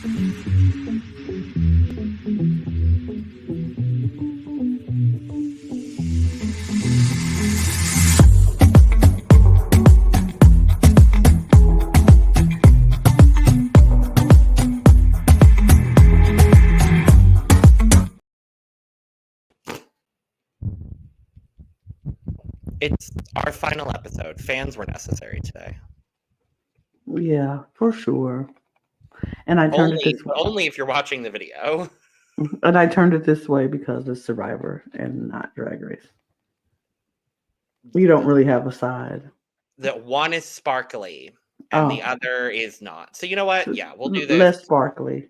It's our final episode. Fans were necessary today. Yeah, for sure. And I turned it this way. Only if you're watching the video. And I turned it this way because it's Survivor and not Drag Race. You don't really have a side. That one is sparkly and the other is not. So you know what? Yeah, we'll do this. Less sparkly.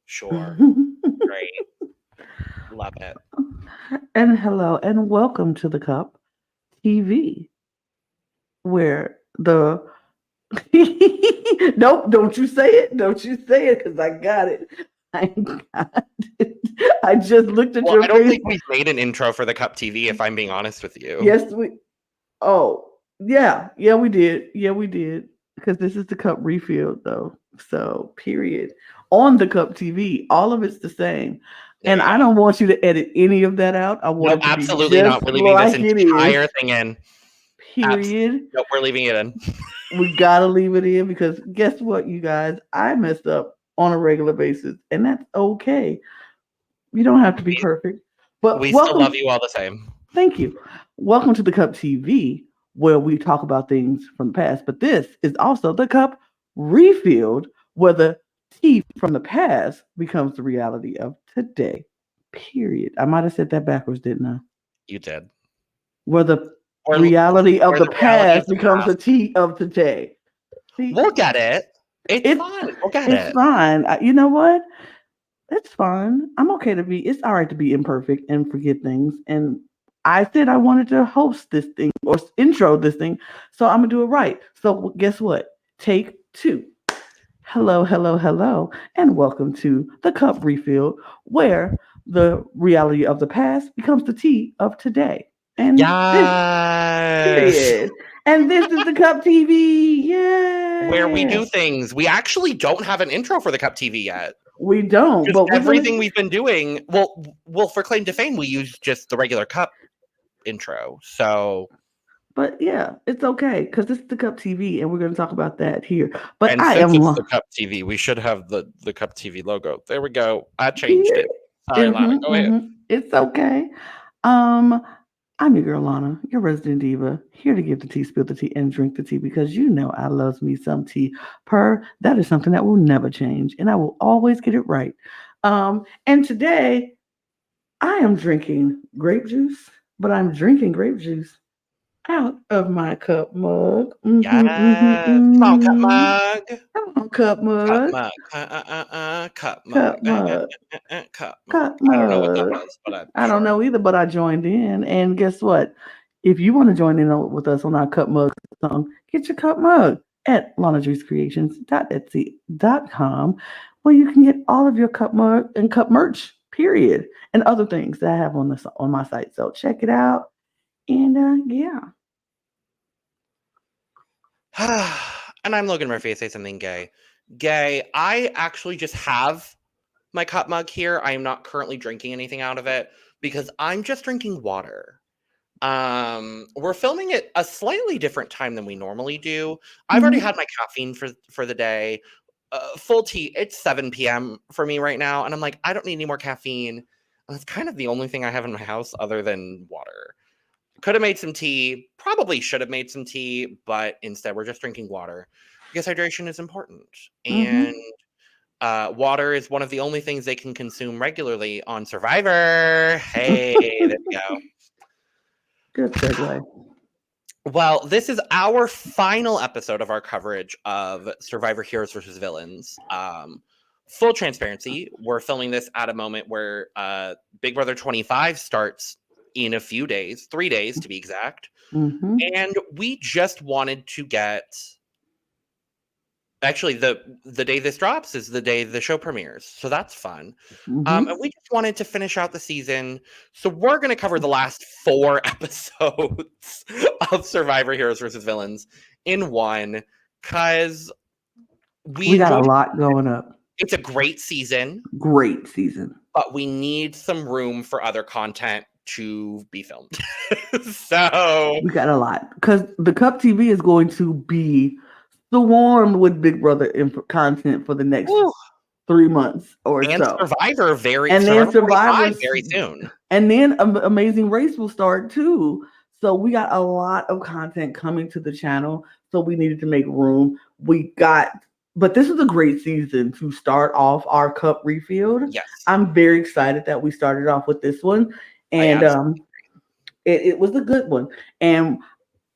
Sure. Great. Love it. And hello and welcome to the Cup TV, where the nope, don't you say it, because I got it. I just looked at your face. I don't think we've made an intro for the Cup TV, if I'm being honest with you. Yes, we. Oh, yeah, we did. Yeah, we did. Because this is the Cup refilled, though. So, period. On the Cup TV, all of it's the same. And I don't want you to edit any of that out. I want it to absolutely be not. We're leaving this entire thing in. Period. Nope, we're leaving it in. We gotta leave it in because guess what, you guys? I messed up on a regular basis, and that's okay. You don't have to be perfect, but we still love you all the same. Thank you. Welcome to the Cup TV, where we talk about things from the past. But this is also the Cup refilled, where the tea from the past becomes the reality of today. Period. I might have said that backwards, didn't I? You did. Where the reality of the past becomes the tea of today. See, we'll get it. It's fine. We'll get it. It's fine. You know what? It's fine. I'm okay to be. It's all right to be imperfect and forget things. And I said I wanted to host this thing or intro this thing, so I'm gonna do it right. So guess what? Take 2. Hello, and welcome to the Cup Refill, where the reality of the past becomes the tea of today. And yes. And this is the Cup TV, where we do things. We actually don't have an intro for the Cup TV yet. We don't. But everything we've been doing, well, for claim to fame, we use just the regular Cup intro. So, but yeah, it's okay because this is the Cup TV, and we're going to talk about that here. But and since it's the Cup TV, we should have the Cup TV logo. There we go. I changed it. Sorry, Lana. Go ahead. It's okay. I'm your girl, Lana, your resident diva, here to give the tea, spill the tea, and drink the tea because you know I love me some tea. That is something that will never change, and I will always get it right. And today, I am drinking grape juice, but I'm drinking grape juice out of my cup mug. Yes. Come on, cup mug. Come on, cup mug. Cup mug. Cup mug. I don't know what that was, but I don't know either, but I joined in. And guess what? If you want to join in with us on our cup mug song, get your cup mug at lanajuicecreations.etsy.com, where you can get all of your cup mug and cup merch, period, and other things that I have on my site. So check it out. And yeah. And I'm Logan Murphy. I say something gay. I actually just have my cup mug here. I am not currently drinking anything out of it because I'm just drinking water. We're filming at a slightly different time than we normally do. I've already had my caffeine for the day. Full tea. It's 7 p.m. for me right now, and I'm like, I don't need any more caffeine. And that's kind of the only thing I have in my house other than water. Could have made some tea, probably should have made some tea, but instead we're just drinking water because hydration is important. And water is one of the only things they can consume regularly on Survivor. Hey, there we go. Good segue. Well, this is our final episode of our coverage of Survivor Heroes versus Villains. Full transparency, we're filming this at a moment where Big Brother 25 starts in a few days, 3 days to be exact. And we just wanted to get, actually the day this drops is the day the show premieres, so that's fun. And we just wanted to finish out the season, so we're going to cover the last 4 episodes of Survivor Heroes versus Villains in one, because We got a lot going up. It's a great season. Great season. But we need some room for other content to be filmed. So we got a lot. Because the Cup TV is going to be swarmed with Big Brother content for the next 3 months or and so. Survivor Survivor very soon. And then Amazing Race will start too. So we got a lot of content coming to the channel. So we needed to make room. But this is a great season to start off our cup refill. Yes. I'm very excited that we started off with this one. And it was a good one. And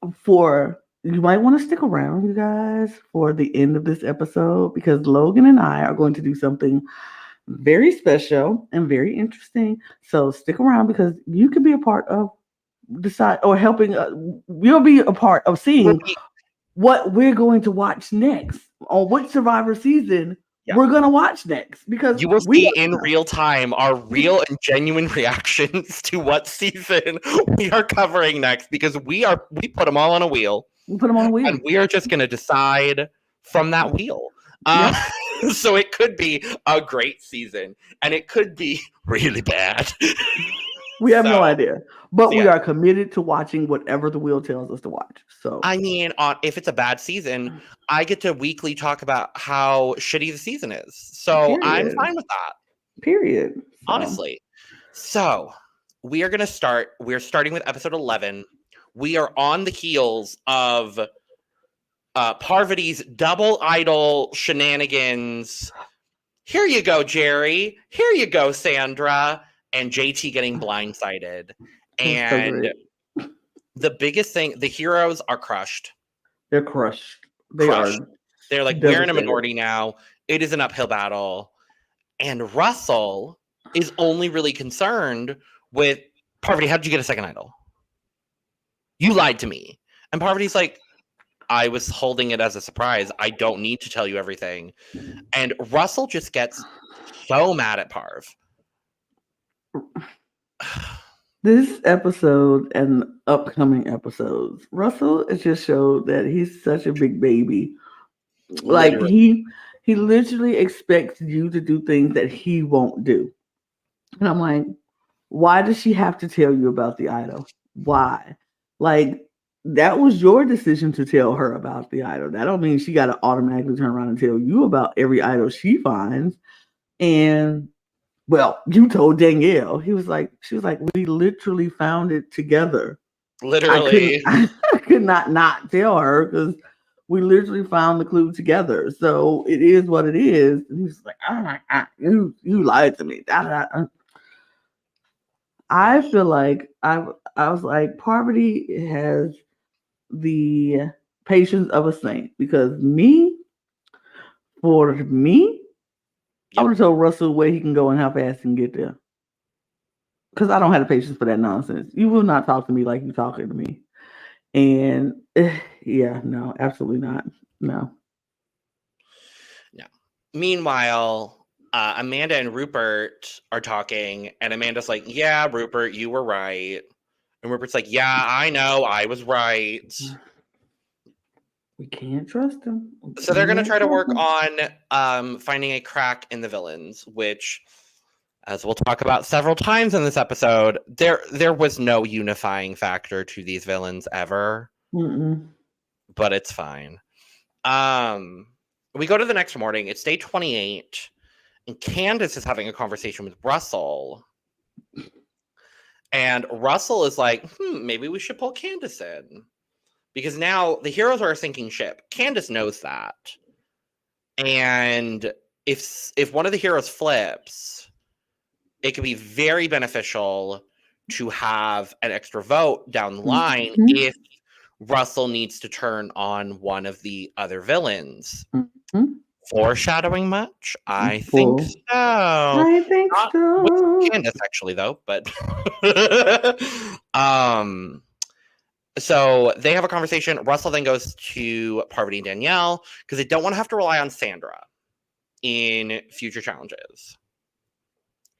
you might want to stick around, you guys, for the end of this episode, because Logan and I are going to do something very special and very interesting. So stick around, because you could be a part of helping. You'll be a part of seeing what we're going to watch next, on which Survivor season we're going to watch next, because you will see in real time our real and genuine reactions to what season we are covering next, because we put them all on a wheel. We put them on a wheel, and we are just going to decide from that wheel. So it could be a great season, and it could be really bad. We have no idea, but we are committed to watching whatever the wheel tells us to watch. So I mean, if it's a bad season, I get to weekly talk about how shitty the season is. So I'm fine with that. Period. Honestly. So we are going to start. We're starting with episode 11. We are on the heels of Parvati's double idol shenanigans. Here you go, Jerry. Here you go, Sandra. And JT getting blindsided. And the biggest thing, the heroes are crushed. They're crushed. They're like, we're in a minority now. It is an uphill battle. And Russell is only really concerned with, Parvati, how did you get a second idol? You lied to me. And Parvati's like, I was holding it as a surprise. I don't need to tell you everything. And Russell just gets so mad at Parv. This episode and upcoming episodes, Russell has just showed that he's such a big baby. Like, he literally expects you to do things that he won't do. And I'm like, why does she have to tell you about the idol? Why? Like, that was your decision to tell her about the idol. That don't mean she got to automatically turn around and tell you about every idol she finds. And, well, you told Danielle. She was like, we literally found it together. Literally. I could not tell her, because we literally found the clue together. So it is what it is. And he was like, oh my God, you lied to me. I feel like I was like, Parvati has the patience of a saint, because for me, I would have told Russell where he can go and how fast he can get there. Because I don't have the patience for that nonsense. You will not talk to me like you're talking to me. And no, absolutely not. No. Meanwhile, Amanda and Rupert are talking, and Amanda's like, yeah, Rupert, you were right. And Rupert's like, yeah, I know, I was right. We can't trust him. So they're going to try to work on finding a crack in the villains, which, as we'll talk about several times in this episode, there was no unifying factor to these villains ever. But it's fine. We go to the next morning. It's day 28, and Candace is having a conversation with Russell. And Russell is like, maybe we should pull Candace in. Because now the heroes are a sinking ship. Candace knows that. And if one of the heroes flips, it could be very beneficial to have an extra vote down the line if Russell needs to turn on one of the other villains. Foreshadowing much? I think so. I think so. With Candace, actually, though. But so they have a conversation. Russell then goes to Parvati and Danielle because they don't want to have to rely on Sandra in future challenges.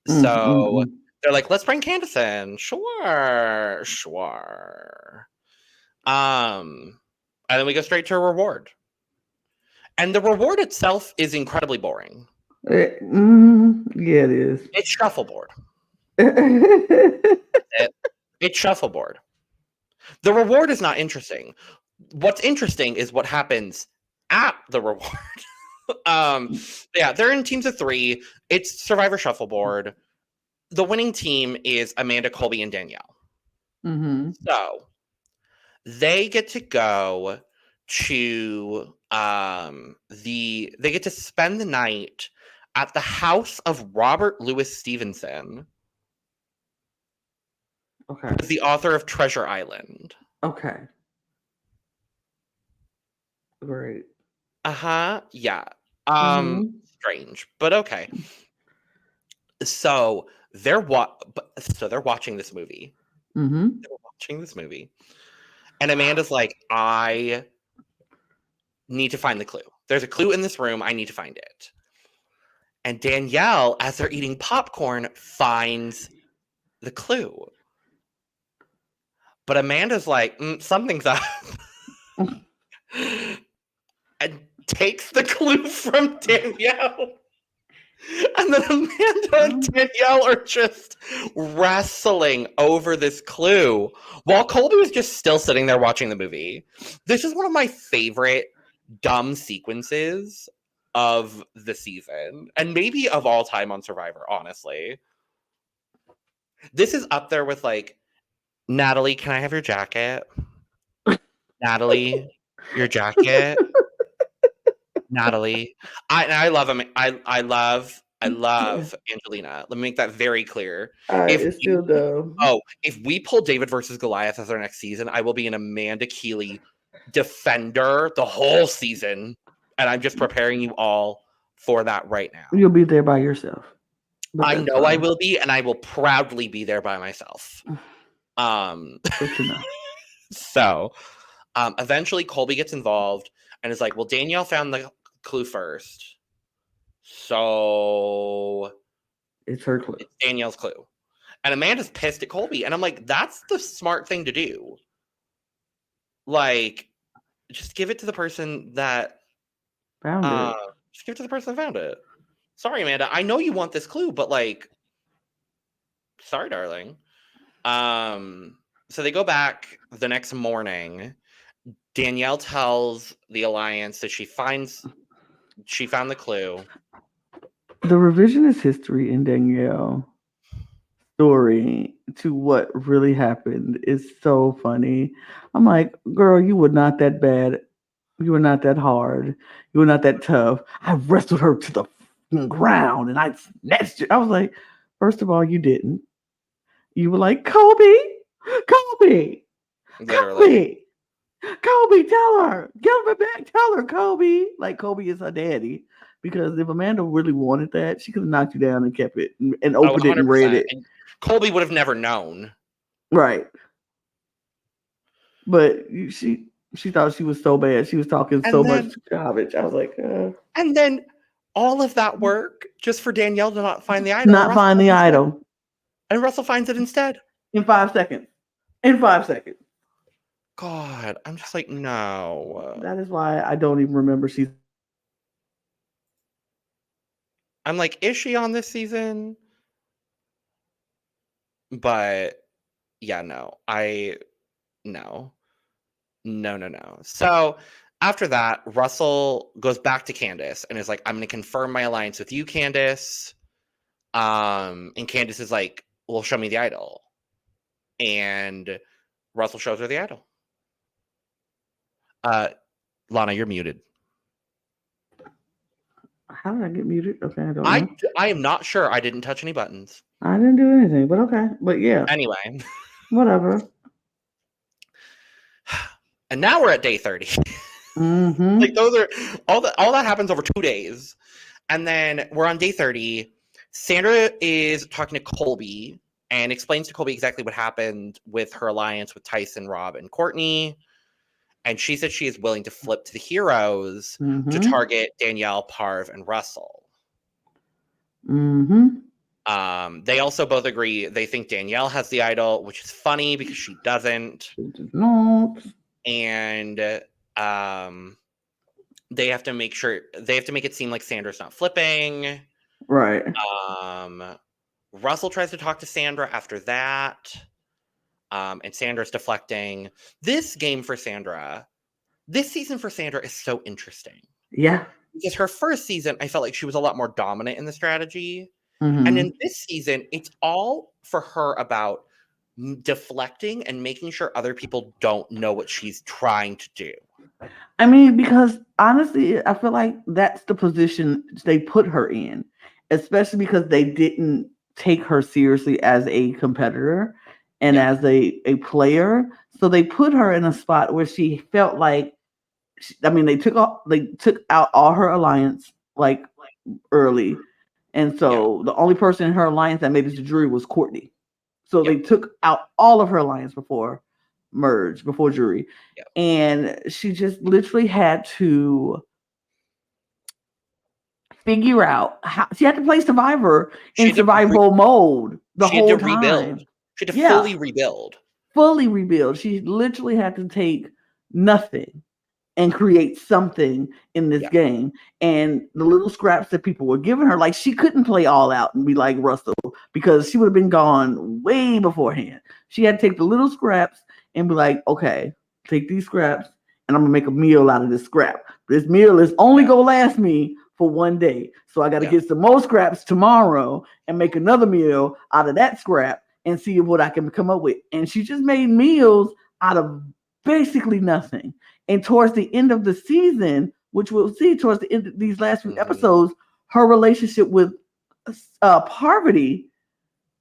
So they're like, let's bring Candace in. Sure. And then we go straight to a reward. And the reward itself is incredibly boring. Yeah, it is. It's shuffleboard. It's shuffleboard. The reward is not interesting. What's interesting is what happens at the reward. Yeah, they're in teams of 3. It's Survivor Shuffleboard. The winning team is Amanda, Colby, and Danielle. Mm-hmm. So they get to go to they get to spend the night at the house of Robert Louis Stevenson, Okay. the author of Treasure Island. Okay. Great. Yeah. Mhm. Strange, but okay. So they're watching this movie. Mm-hmm. They're watching this movie. And Amanda's like, I need to find the clue. There's a clue in this room. I need to find it. And Danielle, as they're eating popcorn, finds the clue. But Amanda's like, something's up. And takes the clue from Danielle. And then Amanda and Danielle are just wrestling over this clue while Colby is just still sitting there watching the movie. This is one of my favorite dumb sequences of the season and maybe of all time on Survivor, honestly. This is up there with like, Natalie, can I have your jacket? Natalie, your jacket. Natalie, I love him. I love Angelina. Let me make that very clear. It's still dumb. If we pull David versus Goliath as our next season, I will be an Amanda Keeley defender the whole season, and I'm just preparing you all for that right now. You'll be there by yourself. I know fine. I will be, and I will proudly be there by myself. Good to know. So, eventually Colby gets involved and is like, well, Danielle found the clue first. So it's her clue. It's Danielle's clue. And Amanda's pissed at Colby. And I'm like, that's the smart thing to do. Like, just give it to the person that found it. Just give it to the person that found it. Sorry, Amanda. I know you want this clue, but like, sorry, darling. So they go back the next morning. Danielle tells the Alliance that she found the clue. The revisionist history in Danielle story to what really happened is so funny. I'm like, girl, you were not that bad. You were not that hard. You were not that tough. I wrestled her to the ground and I snatched it. I was like, first of all, you didn't. You were like, Colby, Colby, Colby, Colby, tell her, give her back, tell her, Colby. Like Colby is her daddy. Because if Amanda really wanted that, she could have knocked you down and kept it and opened it and read it. And Colby would have never known. Right. But she thought she was so bad. She was talking so much garbage. I was like, And then all of that work just for Danielle to not find the item. Not find the item. And Russell finds it instead. In 5 seconds. In 5 seconds. God, I'm just like, no. That is why I don't even remember season. I'm like, is she on this season? But yeah, no. No. So after that, Russell goes back to Candace and is like, I'm going to confirm my alliance with you, Candace. And Candace is like, well, show me the idol. And Russell shows her the idol. Lana, you're muted. How did I get muted? Okay, I don't know. I am not sure. I didn't touch any buttons. I didn't do anything, but okay. But yeah. Anyway. Whatever. And now we're at day 30. Mm-hmm. Like those are all that happens over 2 days. And then we're on day 30. Sandra is talking to Colby and explains to Colby exactly what happened with her alliance with Tyson, Rob, and Courtney. And she said she is willing to flip to the heroes to target Danielle, Parv, and Russell. Mm-hmm. They also both agree they think Danielle has the idol, which is funny because she doesn't. She does not. And they have to make it seem like Sandra's not flipping. Right. Russell tries to talk to Sandra after that. And Sandra's deflecting. This season for Sandra is so interesting. Yeah. Because her first season, I felt like she was a lot more dominant in the strategy. Mm-hmm. And in this season, it's all for her about deflecting and making sure other people don't know what she's trying to do. I mean, because honestly, I feel like that's the position they put her in, especially because they didn't take her seriously as a competitor and Yeah. as a player. So they put her in a spot where she felt like, they took out all her alliance like early, and so the only person in her alliance that made it to jury was Courtney. So they took out all of her alliance before jury. Yep. And she just literally had to figure out how she had to play Survivor in survival mode the whole time. Rebuild. She had to fully rebuild. Fully rebuild. She literally had to take nothing and create something in this game. And the little scraps that people were giving her, like, she couldn't play all out and be like Russell because she would have been gone way beforehand. She had to take the little scraps and be like, okay, take these scraps and I'm gonna make a meal out of this scrap. This meal is only gonna last me for one day. So I gotta get some more scraps tomorrow and make another meal out of that scrap and see what I can come up with. And she just made meals out of basically nothing. And towards the end of the season, which we'll see towards the end of these last few episodes, her relationship with Parvati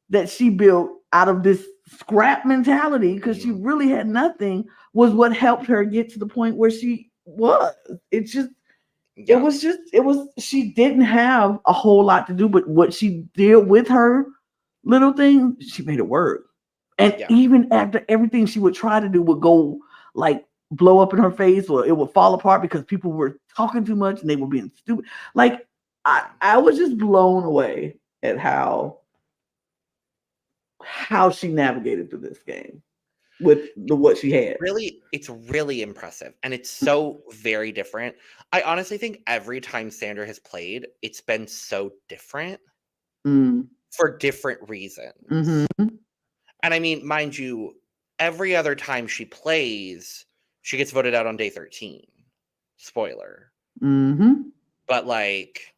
that she built out of this scrap mentality, because she really had nothing, was what helped her get to the point where she was. She didn't have a whole lot to do, but what she did with her little thing, she made it work. And even after everything she would try to do would go like blow up in her face, or it would fall apart because people were talking too much and they were being stupid. Like, I was just blown away at how she navigated through this game with what she had. It's really impressive, and it's so very different. I honestly think every time Sandra has played, it's been so different for different reasons. Mm-hmm. And I mean, mind you, every other time she plays, she gets voted out on day 13. Spoiler. Mm-hmm. But like,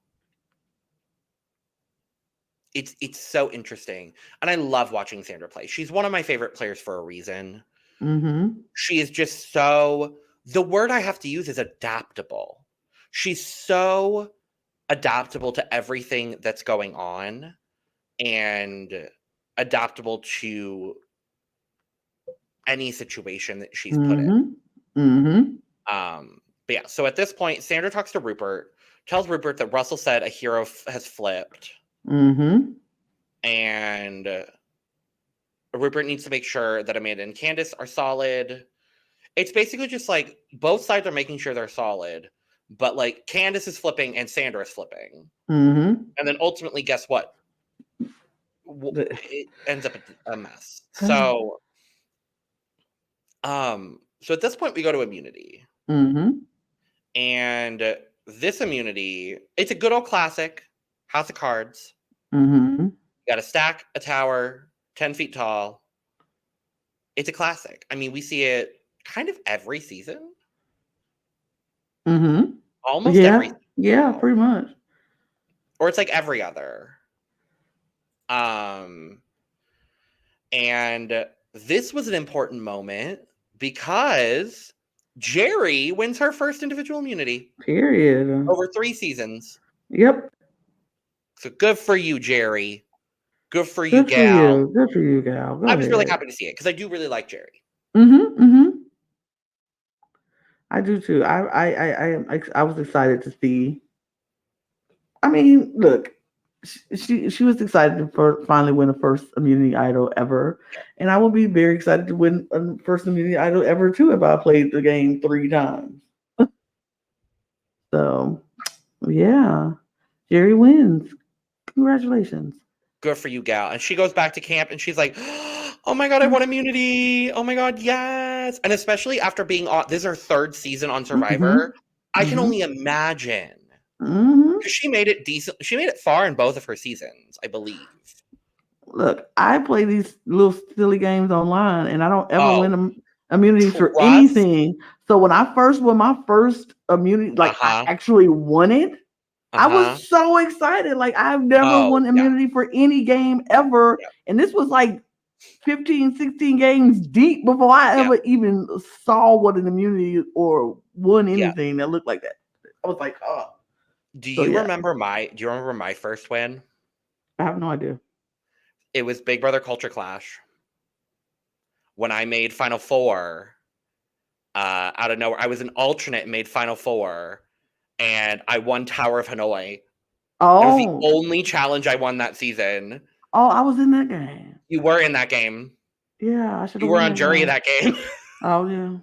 it's so interesting. And I love watching Sandra play. She's one of my favorite players for a reason. Mm-hmm. She is just so, the word I have to use is adaptable. She's so adaptable to everything that's going on and adaptable to any situation that she's put in. Mm-hmm. But yeah, so at this point, Sandra talks to Rupert, tells Rupert that Russell said a hero has flipped. Mm-hmm. And Rupert needs to make sure that Amanda and Candace are solid. It's basically just like both sides are making sure they're solid, but like Candace is flipping and Sandra is flipping. Mm-hmm. And then ultimately, guess what? It ends up a mess. So at this point, we go to immunity. Mm-hmm. And this immunity, it's a good old classic House of Cards. Mm-hmm. You got a stack, a tower, 10 feet tall. It's a classic. I mean, we see it kind of every season. Mm-hmm. Almost every season. Yeah, pretty much. Or it's like every other. And this was an important moment because Jerry wins her first individual immunity. Period. Over 3 seasons. Yep. So good for you, Jerry. Good for you, gal. Good for you, gal. I was really happy to see it because I do really like Jerry. Mm-hmm. Mm-hmm. I do too. I was excited to see. I mean, look, she was excited to finally win the first immunity idol ever, and I will be very excited to win a first immunity idol ever too if I played the game 3 times. So, yeah, Jerry wins. Congratulations. Good for you, gal. And she goes back to camp and she's like, oh my God, I won immunity. Oh my God, yes. And especially after being on, this is her 3rd season on Survivor. I can only imagine. Mm-hmm. Because she made it decent. She made it far in both of her seasons, I believe. Look, I play these little silly games online, and I don't ever Oh, win immunity for trust. anything. So when I first won my first immunity, like I Uh-huh. actually won it, I Uh-huh. was so excited. Like I've never Oh, won yeah. immunity for any game ever. Yeah. And this was like 15, 16 games deep before I Yeah. ever even saw what an immunity or won Yeah. anything that looked like that. I was like, oh. Do So you yeah, remember my first win? I have no idea. It was Big Brother Culture Clash. When I made Final Four, out of nowhere. I was an alternate and made Final Four, and I won Tower of Hanoi. It was the Oh, only challenge I won that season. oh, I was in that game. You were in that game. Yeah, I should You have were won on that jury game. that game. Oh yeah.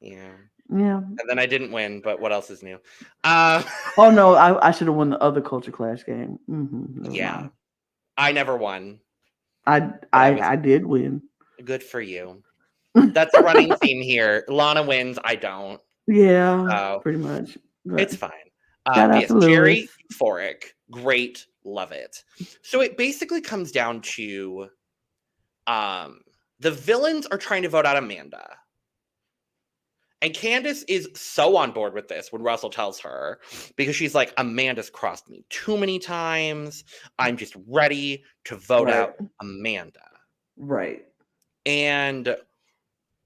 Yeah. Yeah. And then I didn't win, but what else is new? Oh no, I should have won the other Culture Clash game. Never Yeah. mind. I never won, I but I did win. good for you. That's a running theme here. Lana wins, I don't. Yeah, So pretty much. But it's fine. shout But out yes, to Lewis. Jerry, euphoric, great, love it. So it basically comes down to the villains are trying to vote out Amanda. And Candace is so on board with this when Russell tells her, because she's like, Amanda's crossed me too many times. I'm just ready to vote Right. out Amanda. Right. And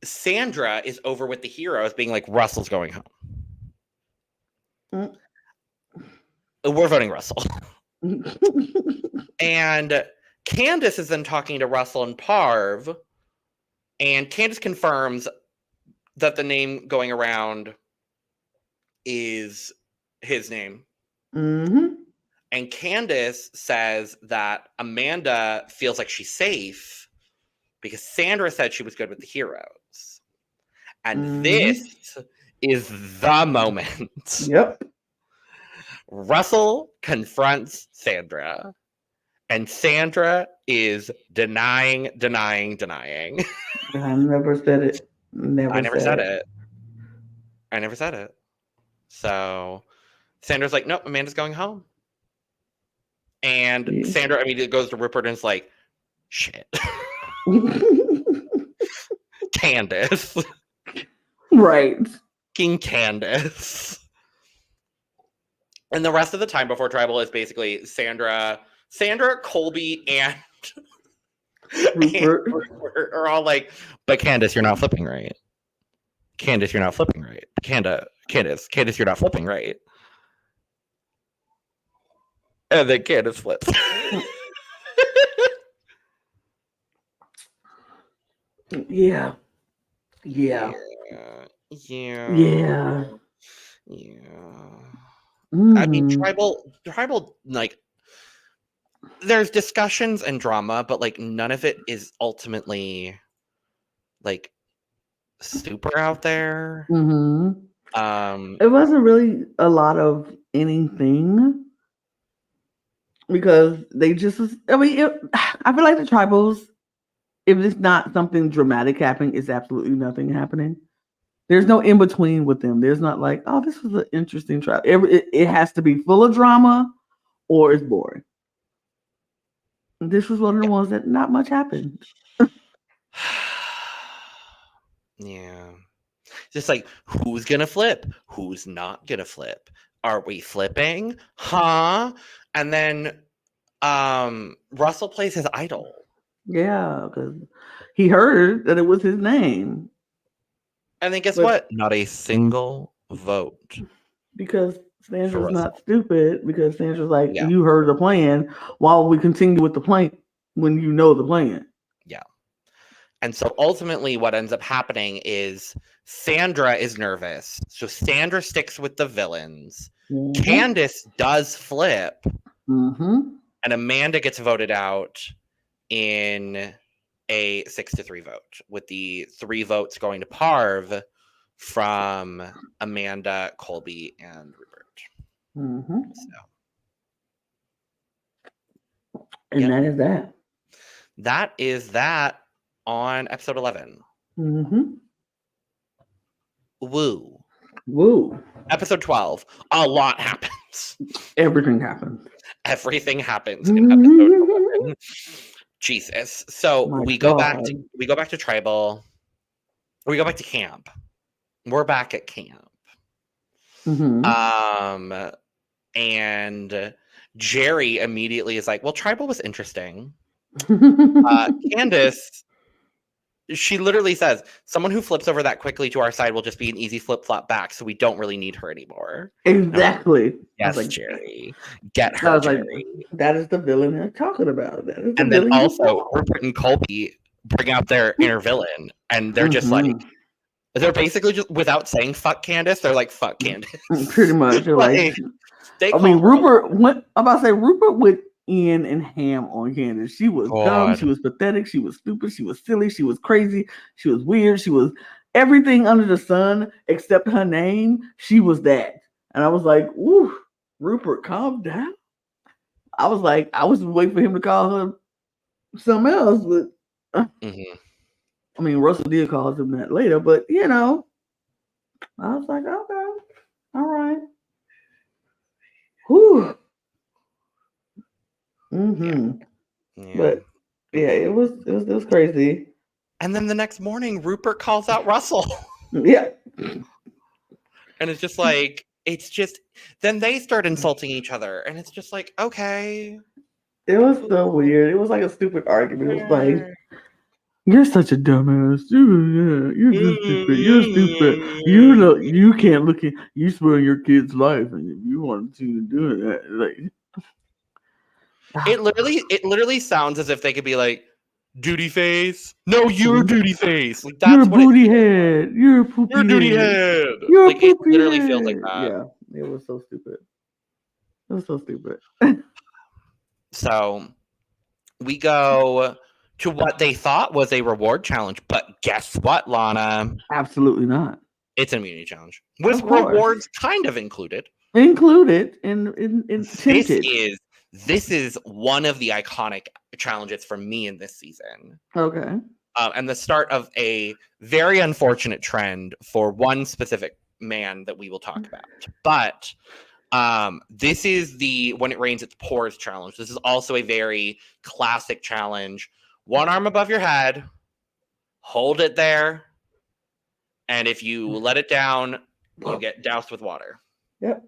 Sandra is over with the heroes being like, Russell's going home. Mm. We're voting Russell. And Candace is then talking to Russell and Parv. And Candace confirms that the name going around is his name. Mm-hmm. And Candace says that Amanda feels like she's safe because Sandra said she was good with the heroes. And this is the moment. Yep. Russell confronts Sandra. And Sandra is denying. I never said it. I never said it. I never said it. So Sandra's like, nope, Amanda's going home. And Yeah. Sandra immediately goes to Rupert and is like, shit. Candace. Right. King Candace. And the rest of the time before Tribal is basically Sandra, Colby, and Rupert. Rupert are all like, but Candace, you're not flipping right. Candace, you're not flipping right. Candace, you're not flipping right. And then Candace flips. Yeah. Yeah. I mean, tribal, like, there's discussions and drama, but like none of it is ultimately like super out there. It wasn't really a lot of anything because they just was, I mean, I feel like the tribals, if it's not something dramatic happening, it's absolutely nothing happening. There's no in between with them. There's not like, oh, this was an interesting trial. It has to be full of drama or it's boring. This was one of the ones that not much happened. Yeah. Just like, who's gonna flip? Who's not gonna flip? Are we flipping? Huh? And then Russell plays his idol. Yeah, because he heard that it was his name. And then guess what? Not a single vote. Because Sandra's not stupid, because Sandra's like, Yeah. you heard the plan. Why would we continue with the plan when you know the plan? Yeah. And so ultimately what ends up happening is Sandra is nervous. So Sandra sticks with the villains. Candace does flip. And Amanda gets voted out in a 6-3 vote, with the 3 votes going to Parv from Amanda, Colby, and Rupert. And that is that. That is that on episode 11. Woo. Woo. Episode 12. A lot happens. Everything happened. Everything happens in episode 11. Jesus. So My we God. go back to tribal. We go back to camp. We're back at camp. Mm-hmm. And Jerry immediately is like, well, tribal was interesting. Candace, she literally says, someone who flips over that quickly to our side will just be an easy flip-flop back, so we don't really need her anymore. Exactly. Yes, like, Jerry. Get her, Jerry. Like, that is the villain they're talking about. That is the and then also, Rupert and Colby bring out their inner villain, and they're just like, they're basically just, without saying fuck Candace, they're like, fuck Candace. Pretty much. Like, Rupert went, I'm about to say, Rupert went in and ham on Candace. She was dumb. She was pathetic. She was stupid. She was silly. She was crazy. She was weird. She was everything under the sun except her name. She was that. And I was like, ooh, Rupert, calm down. I was like, I was waiting for him to call her something else, but I mean, Russell did call him that later, but you know, I was like, okay, all right. Whew. But yeah, it was crazy. And then the next morning, Rupert calls out Russell. Yeah. And it's just like, then they start insulting each other. And it's just like, okay. It was so weird. It was like a stupid argument. It was like, you're such a dumbass. You're just stupid. You're stupid. You can't look at you spoil your kid's life, and if you wanted to do that, like it literally sounds as if they could be like, duty face. No, you're duty face. Like that's you're a booty head. You're a poopy You're duty head. You're like it literally feels like that. Yeah, it was so stupid. It was so stupid. So we go to what they thought was a reward challenge, but guess what, Lana? Absolutely not. It's an immunity challenge with rewards kind of included. Included in tempted. This is one of the iconic challenges for me in this season. Okay. And the start of a very unfortunate trend for one specific man that we will talk about. But this is the When It Rains, It Pours challenge. This is also a very classic challenge. One arm above your head, hold it there, and if you let it down, you get doused with water. Yep.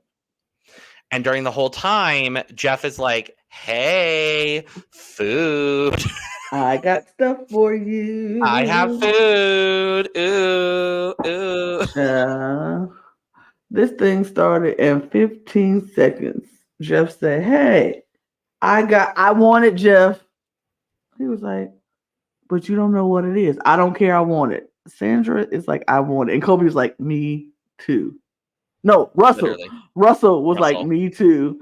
And during the whole time, Jeff is like, hey, food. I got stuff for you. I have food. Ooh, ooh. This thing started in 15 seconds. Jeff said, hey, I want it, Jeff. He was like, but you don't know what it is. I don't care. I want it. Sandra is like, I want it. And Kobe was like, me too. No, Russell. Literally. Russell was like, me too.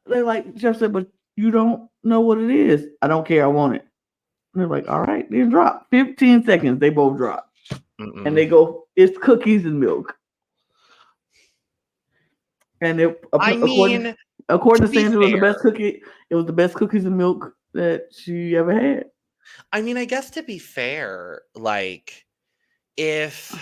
They're like, Jeff said, but you don't know what it is. I don't care. I want it. And they're like, all right, then drop. 15 seconds. They both drop. And they go, it's cookies and milk. And according to Sandra, it was the best cookie. It was the best cookies and milk that she ever had. I mean, I guess to be fair, like if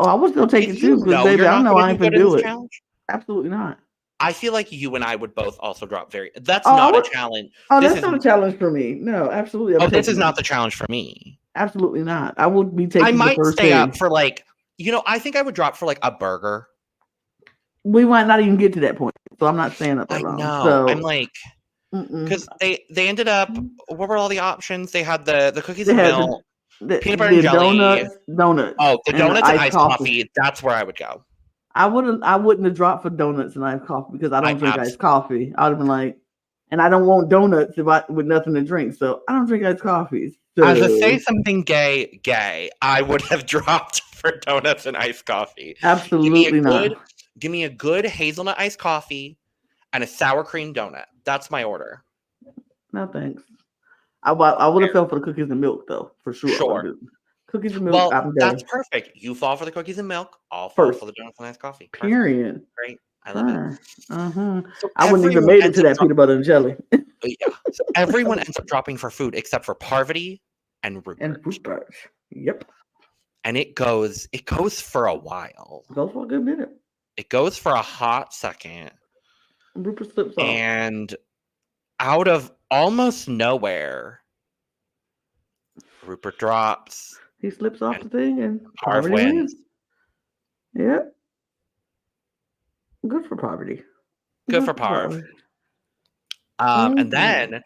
I was still taking two because baby, I know I ain't gonna do it. Challenge? Absolutely not. I feel like you and I would both also drop that's not a challenge. That's not a challenge for me. No, absolutely. This is not the challenge for me. Absolutely not. I would be taking. I might stay up for I think I would drop for like a burger. We might not even get to that point, so I'm not staying up that long. No, so, I'm like, because they ended up. What were all the options? They had the cookies and milk, peanut butter and jelly, donuts. Oh, the donuts and iced coffee. That's where I would go. I wouldn't have dropped for donuts and iced coffee because I don't drink iced coffee. I would have been like, and I don't want donuts with nothing to drink, so I don't drink iced coffees. So. As to say something gay, I would have dropped for donuts and iced coffee. Absolutely not. Give me a good hazelnut iced coffee and a sour cream donut. That's my order. No thanks. I would have fell for the cookies and milk though, for sure. Sure. Cookies and milk. Well, that's perfect. You fall for the cookies and milk. I'll fall for the donuts and iced coffee. Perfect. Period. Great. I love it. So I wouldn't even made it to that peanut butter and jelly. Yeah. So everyone ends up dropping for food except for Parvati and Rupert. Yep. and it goes for a while. Goes for a good minute. It goes for a hot second. Rupert slips off. And out of almost nowhere, Rupert drops. He slips off the thing and Parv Poverty wins. Yeah. Good for Poverty. Good for Parv. And then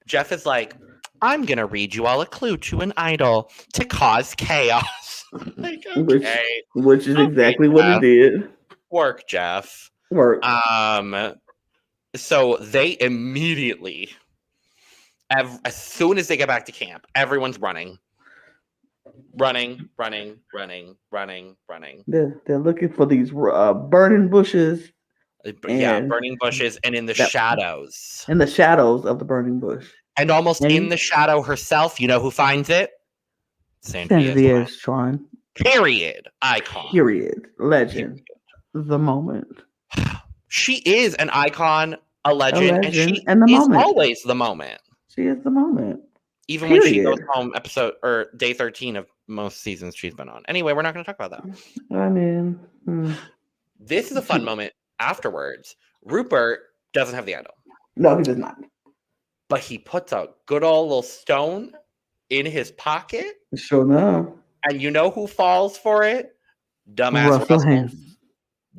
Jeff is like, I'm going to read you all a clue to an idol to cause chaos. Like, okay. Which is exactly what he did. Work, Jeff. Work. So they immediately, as soon as they get back to camp, everyone's running. Running. They're looking for these burning bushes. Yeah, burning bushes and in the shadows. In the shadows of the burning bush. And almost in the shadow herself, you know who finds it? Sandra Diaz-Schwan. Period. Icon. Period. Legend. Period. The moment. She is an icon, a legend, and she is always the moment. She is the moment. Even when she goes home, episode or day 13 of most seasons she's been on. Anyway, we're not going to talk about that. I mean, this is a fun moment afterwards. Rupert doesn't have the idol. No, he does not. But he puts a good old little stone in his pocket. Sure enough. And you know who falls for it? Dumbass Russell.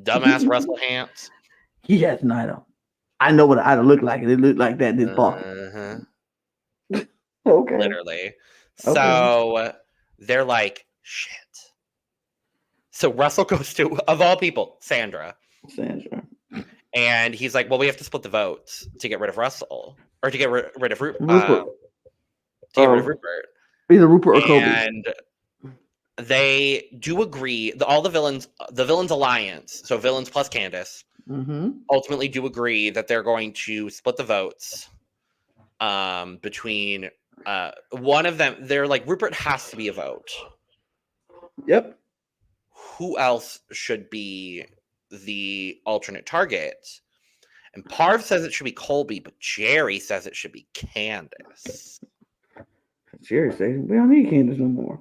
Dumbass Russell Hantz. He has an idol. I know what an idol looked like. It looked like that in this box. Okay. Literally. Okay. So they're like, shit. So Russell goes to, of all people, Sandra. And he's like, well, we have to split the votes to get rid of Russell. Or to get rid of Rupert. Either Rupert or Kobe. And they do agree. All the villains alliance, so villains plus Candace, ultimately do agree that they're going to split the votes between one of them. They're like, Rupert has to be a vote. Yep. Who else should be the alternate target? And Parv says it should be Colby, but Jerry says it should be Candace. Jerry says we don't need Candace no more.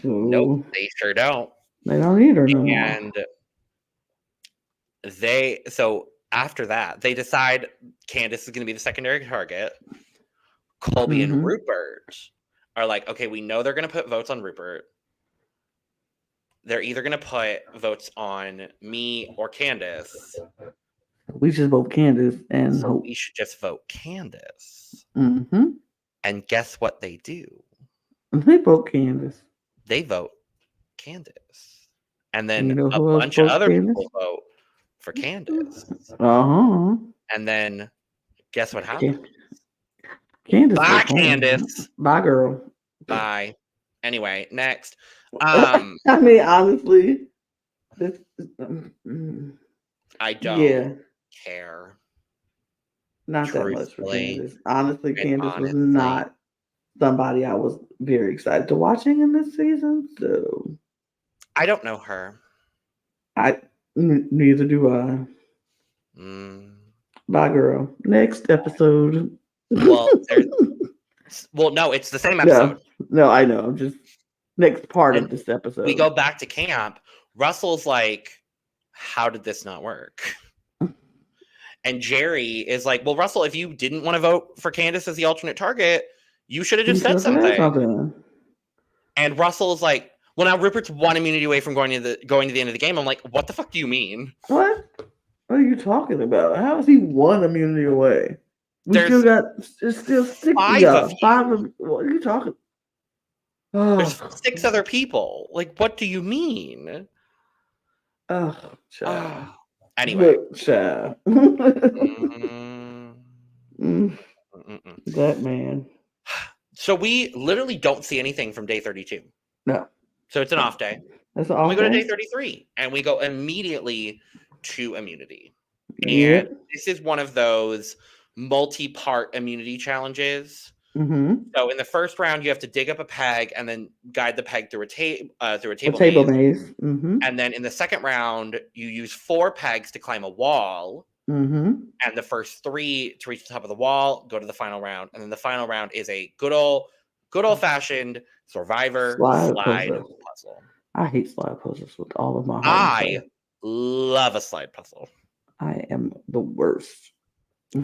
So nope, they sure don't. They don't need her no more. And so after that, they decide Candace is going to be the secondary target. Colby and Rupert are like, okay, we know they're going to put votes on Rupert. They're either going to put votes on me or Candace. We should vote Candace, and so we should just vote Candace. And guess what they do? They vote Candace. They vote Candace, and then a bunch of other people vote for Candace. And then guess what happens? Candace. Bye, Candace. Bye, girl. Bye. Anyway, next. I mean, honestly, I don't care. Not that much for Candace. Honestly, Candace was not somebody I was very excited to watching in this season. So I don't know her. Neither do I. Bye, girl. Next episode. Well, no, it's the same episode. No, I know. Just next part of this episode. We go back to camp. Russell's like, how did this not work? And Jerry is like, well, Russell, if you didn't want to vote for Candace as the alternate target, you should have just said something. And Russell is like, well, now Rupert's one immunity away from going to the end of the game. I'm like, what the fuck do you mean? What are you talking about? How is he one immunity away? It's still 6 5 of what are you talking? There's 6 other people. Like, what do you mean? Anyway. That man. So we literally don't see anything from day 32. No. So it's an off day. That's an off day. We go to day? day 33 and we go immediately to immunity. And this is one of those multi-part immunity challenges. So in the first round, you have to dig up a peg and then guide the peg through a table maze. And then in the second round, you use 4 pegs to climb a wall. And the first 3 to reach the top of the wall, go to the final round. And then the final round is a good old fashioned Survivor slide puzzle. I hate slide puzzles with all of my heart and I soul. love a slide puzzle. I am the worst.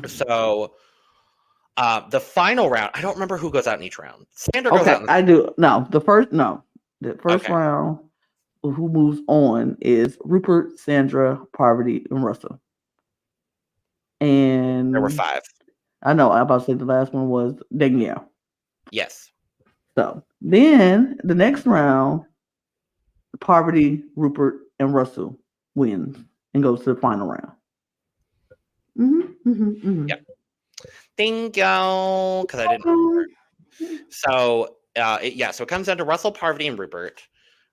So the final round, I don't remember who goes out in each round. Sandra goes out Okay, in I do. No, the first Okay. round, who moves on is Rupert, Sandra, Parvati, and Russell. There were And 5. I know I'm about to say the last one was Danielle. Yes. So then the next round, Parvati, Rupert, and Russell wins and goes to the final round. Yep. Thank you, because I didn't remember. So so it comes down to Russell, Parvati, and Rupert.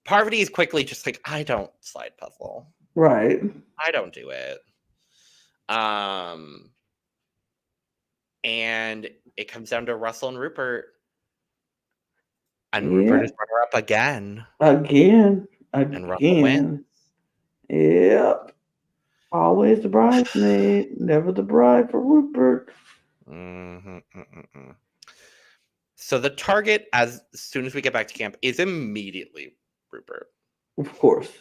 Parvati is quickly just like, I don't slide puzzle. Right. I don't do it. And it comes down to Russell and Rupert. And Rupert is runner up again. Again. And Russell wins. Yep. Always the bridesmaid, never the bride for Rupert. So the target, as soon as we get back to camp, is immediately Rupert. Of course.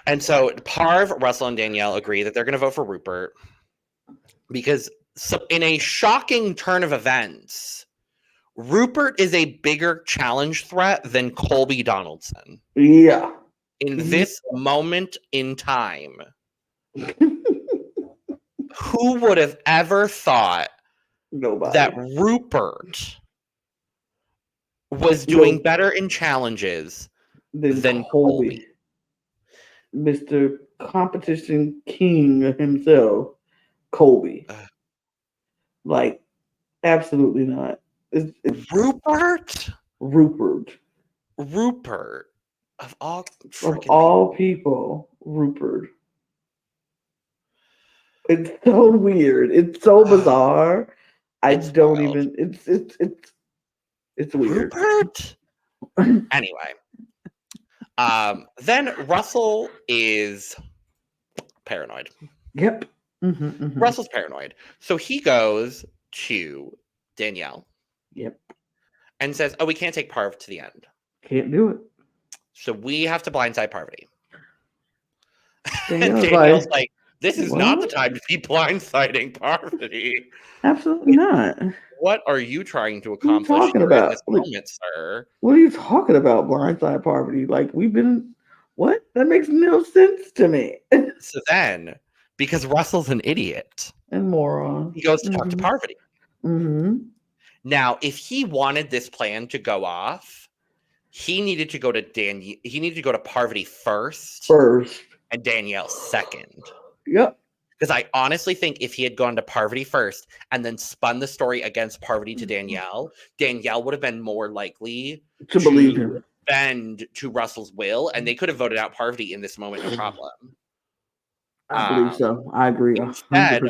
And so Parv, Russell, and Danielle agree that they're going to vote for Rupert because in a shocking turn of events, Rupert is a bigger challenge threat than Colby Donaldson. Yeah. In this moment in time, who would have ever thought that Rupert was doing better in challenges than Colby? Mr. Competition King himself, Colby. Like, absolutely not. It's Rupert? Rupert. Of all people, Rupert. It's so weird. It's so bizarre. It's weird. Rupert? Anyway. Then Russell is paranoid. Yep. Russell's paranoid. So he goes to Danielle. Yep. And says, we can't take Parv to the end. Can't do it. So we have to blindside Parvati. Danielle's and Danielle's like, this is not the time to be blindsiding Parvati. Absolutely not. What are you trying to accomplish in this moment, sir? What are you talking about, blindside Parvati? Like, what? That makes no sense to me. So then, because Russell's an idiot and moron, he goes to talk to Parvati. Now, if he wanted this plan to go off, he needed to go to Parvati first and Danielle second. Yep. Because I honestly think if he had gone to Parvati first and then spun the story against Parvati to Danielle, Danielle would have been more likely to believe him, bend to Russell's will, and they could have voted out Parvati in this moment of problem. I believe so. I agree. 100%. Instead,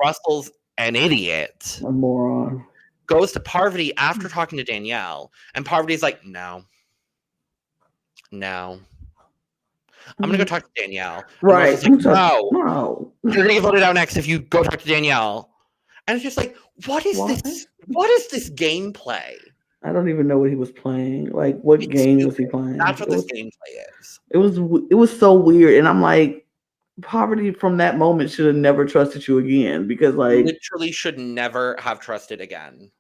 Russell's an idiot. A moron. Goes to Parvati after talking to Danielle, and Parvati's like, no. I'm going to go talk to Danielle. Right. Like, no. You're going to get voted out next if you go talk to Danielle. And it's just like, what is this? What is this gameplay? I don't even know what he was playing. Like, what game was he playing? That's what this gameplay is. It was so weird. And I'm like, Parvati from that moment should have never trusted you again because, like, literally should never have trusted again.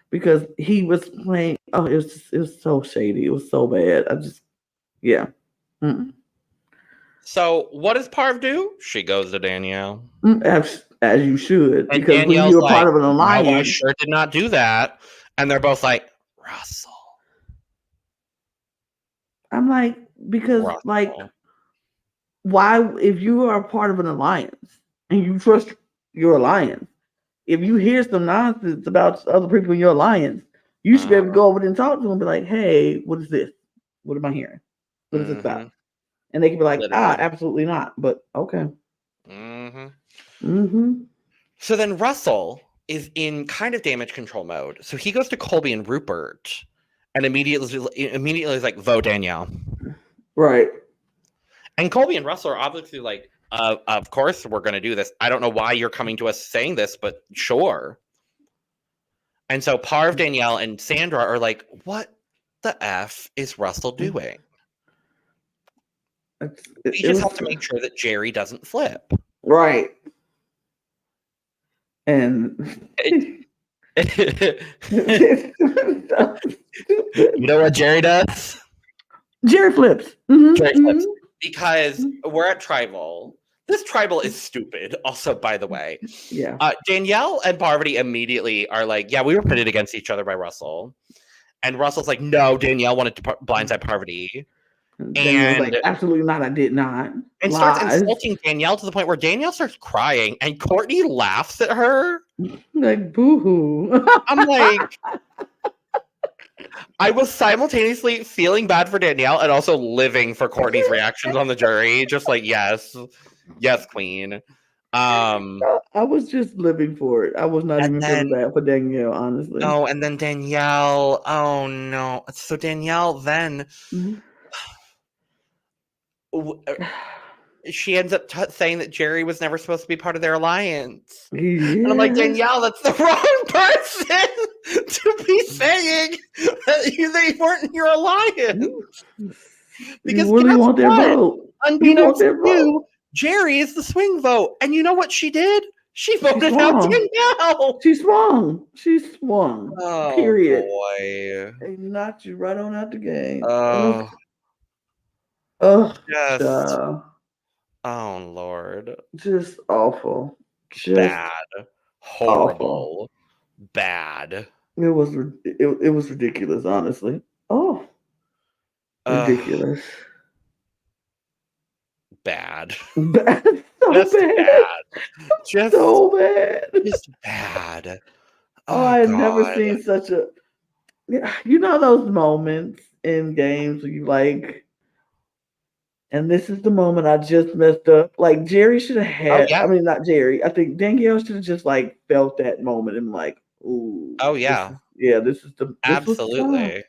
Because he was playing. Oh, it was so shady. It was so bad. Yeah. So what does Parv do? She goes to Danielle. As you should. And because Danielle's when you're part of an alliance. No, I sure did not do that. And they're both like, Russell. I'm like, because like, why, if you are part of an alliance and you trust your alliance, if you hear some nonsense about other people in your alliance, you should be able to go over there and talk to them and be like, hey, what is this? What am I hearing? What is this about? And they can be like, absolutely not. But okay. So then Russell is in kind of damage control mode. So he goes to Colby and Rupert and immediately is like, vote Danielle. Right. And Colby and Russell are obviously like, of course we're going to do this. I don't know why you're coming to us saying this, but sure. And so Parv, Danielle, and Sandra are like, what the F is Russell doing? We It just was have to make sure that Jerry doesn't flip. right. And You so stupid. know what Jerry does? Jerry flips. Jerry flips. Because we're at Tribal. This Tribal is stupid, also, by the way. Yeah. Danielle and Parvati immediately are like, yeah, we were pitted against each other by Russell. And Russell's like, no, Danielle wanted to blindside Parvati. Danielle's like, absolutely not, I did not. And starts insulting Danielle to the point where Danielle starts crying and Courtney laughs at her. Like, boo-hoo. I'm like, I was simultaneously feeling bad for Danielle and also living for Courtney's reactions on the jury. Just like, yes, queen. I was just living for it. I was not even feeling bad for Danielle, honestly. No, and then Danielle, oh no. So Danielle then... she ends up saying that Jerry was never supposed to be part of their alliance. Yeah. And I'm like, Danielle, that's the wrong person to be saying that they weren't in your alliance. Because you really want their vote. Unbeknownst to you, Jerry is the swing vote. And you know what she did? She voted out Danielle. She swung. Oh, period. Boy. They knocked you right on out the game. Oh. Just, oh Lord. Just awful. Just bad. Horrible. Awful. Bad. It was ridiculous, honestly. Oh. Ridiculous. Bad. Bad. Just bad. Just so bad. Just bad. Oh, I had never seen such a... You know those moments in games where you like... And this is the moment I just messed up. Like, Jerry should have had... I mean, not Jerry. I think Danielle should have just, like, felt that moment and, like, ooh. Oh, yeah. This is the... Absolutely.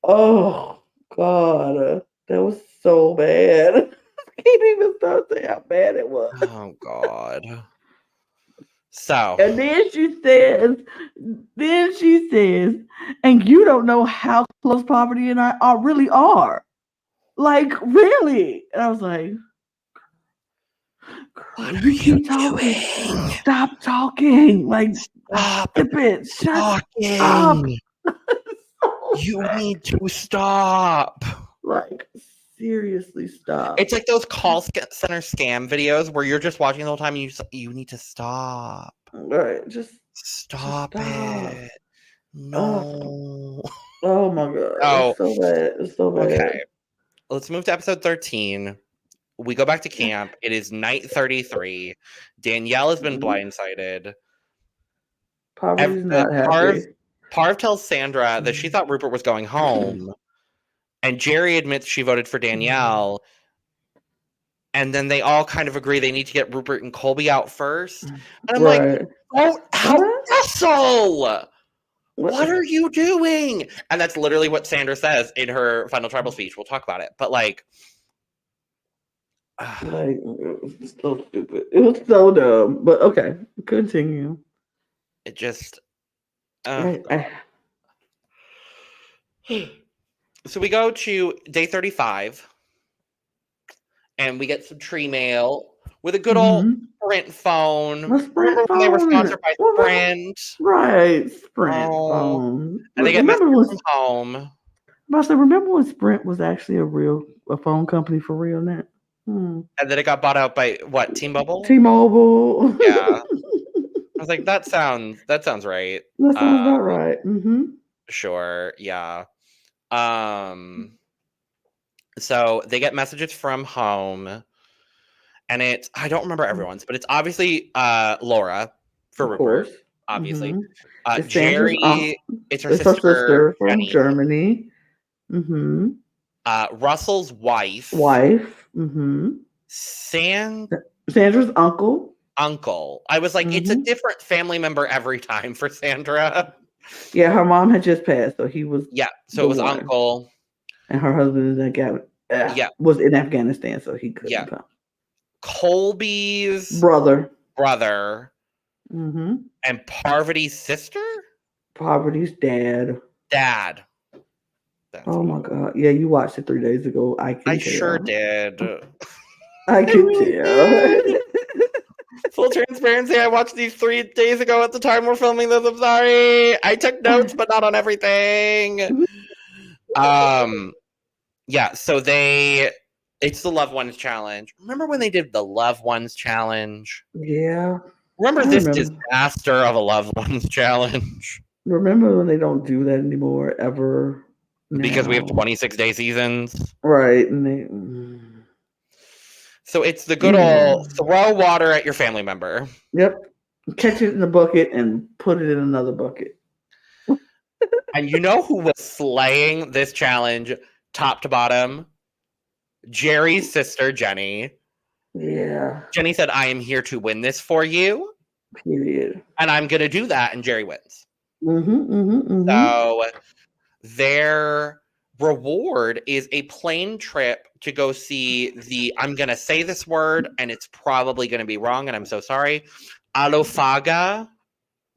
Oh, God. That was so bad. I can't even start saying how bad it was. Oh, God. So. And then she says, and you don't know how close Poverty and I really are. Like, really? And I was like, what are you doing? Stop talking. Like, stop it. Shut talking. Up. You need to stop. Like, seriously, stop. It's like those call center scam videos where you're just watching the whole time and you need to stop. Right. Just stop it. No. Oh my God. It's so bad. It's so bad. Okay. Let's move to episode 13. We go back to camp. It is night 33. Danielle has been blindsided. Poverty's not happy. Parv tells Sandra that she thought Rupert was going home. And Jerry admits she voted for Danielle. And then they all kind of agree they need to get Rupert and Colby out first. And I'm like, vote out Russell! What are you doing? And that's literally what Sandra says in her final tribal speech. We'll talk about it. But like it was so stupid. It was so dumb. But okay, continue. It just So we go to day 35 and we get some tree mail with a good old Sprint phone. Remember when they were sponsored by Sprint? Right, Sprint phone. And they get messages from home. Remember when Sprint was actually a phone company for real now? And then it got bought out by what? T-Mobile? T-Mobile. Yeah. I was like, that sounds right. That sounds about right. Sure. Yeah. So they get messages from home, and it's I don't remember everyone's, but it's obviously Laura for Rupert, obviously. Jerry, it's her sister from Germany. Russell's wife. Sandra's uncle. I was like, it's a different family member every time for Sandra. Yeah, her mom had just passed, so he was. Yeah, so it was uncle. And her husband was in Afghanistan, so he couldn't come. Colby's brother. And Parvati's sister? Parvati's dad. That's Oh what my it was. God. Yeah, you watched it 3 days ago. I I can sure tell. did. I I can really tell. did. Full transparency, I watched these 3 days ago at the time we're filming this. I'm sorry. I took notes, but not on everything. Yeah, so it's the Loved Ones challenge. Remember when they did the Loved Ones challenge? Yeah. Remember I this remember. disaster of a Loved Ones challenge? Remember when they don't do that anymore ever Because we have now. 26-day seasons. Right. And they So it's the good anyway. old throw water at your family member. Yep. Catch it in a bucket and put it in another bucket. And you know who was slaying this challenge top to bottom? Jerry's sister, Jenny. Yeah. Jenny said, I am here to win this for you. Period. And I'm going to do that. And Jerry wins. Mm-hmm. So their reward is a plane trip to go see I'm going to say this word and it's probably going to be wrong. And I'm so sorry. Alofaga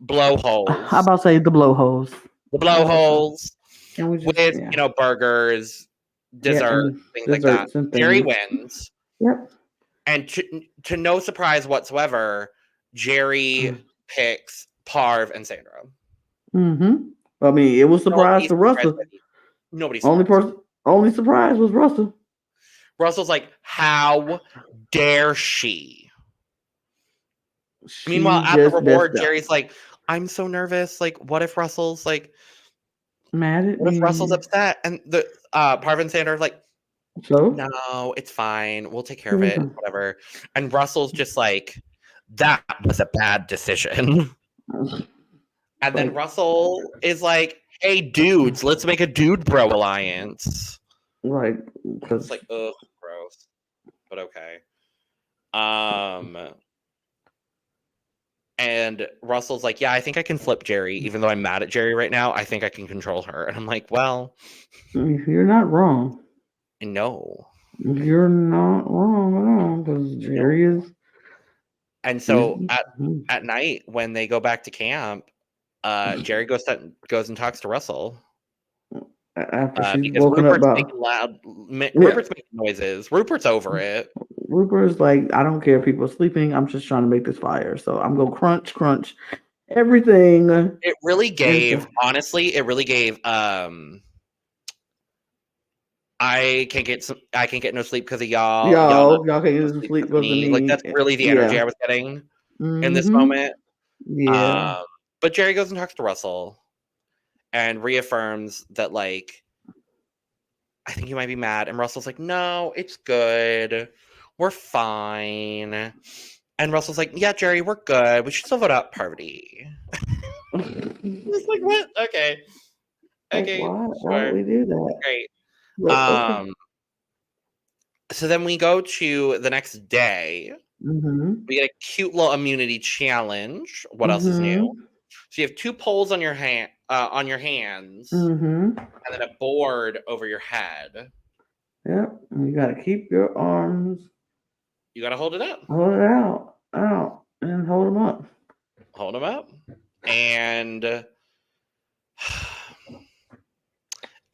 blowholes. How about say the blowholes? The blowholes And we just with, burgers, dessert, things like that. desserts and Jerry things. wins. Yep. And to no surprise whatsoever, Jerry picks Parv and Sandra. Mm-hmm. I mean, it was surprise to Russell. Nobody's Only surprise was Russell. Russell's like, how dare she? Meanwhile, at the reward, Jerry's like, I'm so nervous. Like, what if Russell's like mad at what me? if Russell's upset? And the Parv and Sandra are like, so no, it's fine. We'll take care of it. Whatever. And Russell's just like, that was a bad decision. And then Russell is like, hey, dudes, let's make a dude bro alliance. Right. It's like, ugh, gross. But okay. And Russell's like, yeah, I think I can flip Jerry. Even though I'm mad at Jerry right now, I think I can control her. And I'm like, well. You're not wrong. No. You're not wrong at all. Because Jerry is. And so at night, when they go back to camp, Jerry goes and talks to Russell. After she's because woken Rupert's up making Rupert's making noises. Rupert's over it. Rupert's like, I don't care if people are sleeping. I'm just trying to make this fire. So I'm going to crunch everything. It really gave, honestly, I can't get no sleep because of y'all. Y'all can't get no sleep because of me. Like, that's really the energy I was getting in this moment. Yeah. But Jerry goes and talks to Russell and reaffirms that, like, I think you might be mad. And Russell's like, no, it's good. We're fine. And Russell's like, yeah, Jerry, we're good. We should still vote out Parvati. It's like, what? Okay. Okay. Why sure. would we do that? Great. Okay. So then we go to the next day. Mm-hmm. We get a cute little immunity challenge. What else is new? So you have 2 poles on your hands, and then a board over your head. Yep. And you got to keep your arms. You got to hold it up. Hold it out, and hold them up. Hold them up. And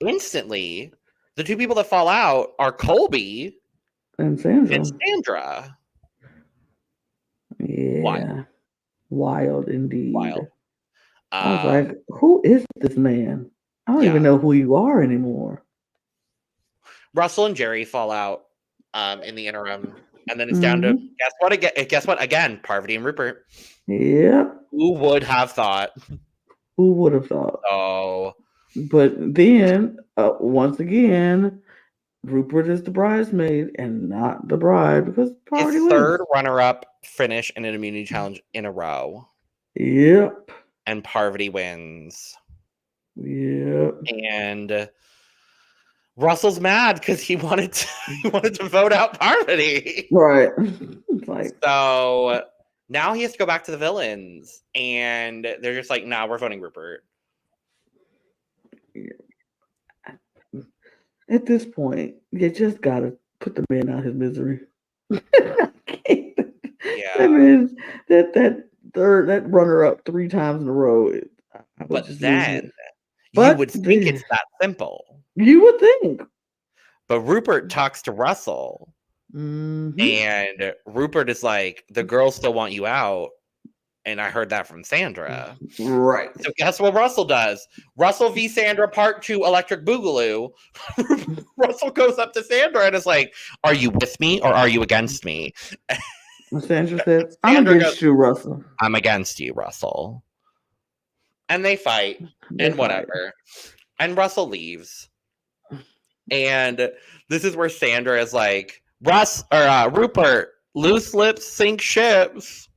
instantly, the 2 people that fall out are Colby and Sandra. Yeah. Wild indeed. Wild. I was like, who is this man? I don't even know who you are anymore. Russell and Jerry fall out in the interim. And then it's down to, guess what? Again, Parvati and Rupert. Yep. Who would have thought? Who would have thought? Oh. But then, once again, Rupert is the bridesmaid and not the bride because Parvati wins. 3rd runner-up finish in an immunity challenge in a row. Yep. And Parvati wins. Yep. And Russell's mad because he wanted to vote out Parvati. Right. So now he has to go back to the villains, and they're just like, "Nah, we're voting Rupert." At this point, you just gotta put the man out of his misery. Yeah. I mean, that runner up 3 times in a row. But then you would think it's that simple. You would think. But Rupert talks to Russell, Mm-hmm. and Rupert is like, the girls still want you out. And I heard that from Sandra. Right. So guess what Russell does? Russell v. Sandra Part 2 Electric Boogaloo. Russell goes up to Sandra and is like, are you with me or are you against me? Sandra said, I'm Sandra against goes, you, Russell. I'm against you, Russell. And they fight and whatever. And Russell leaves. And this is where Sandra is like, Rupert, loose lips sink ships.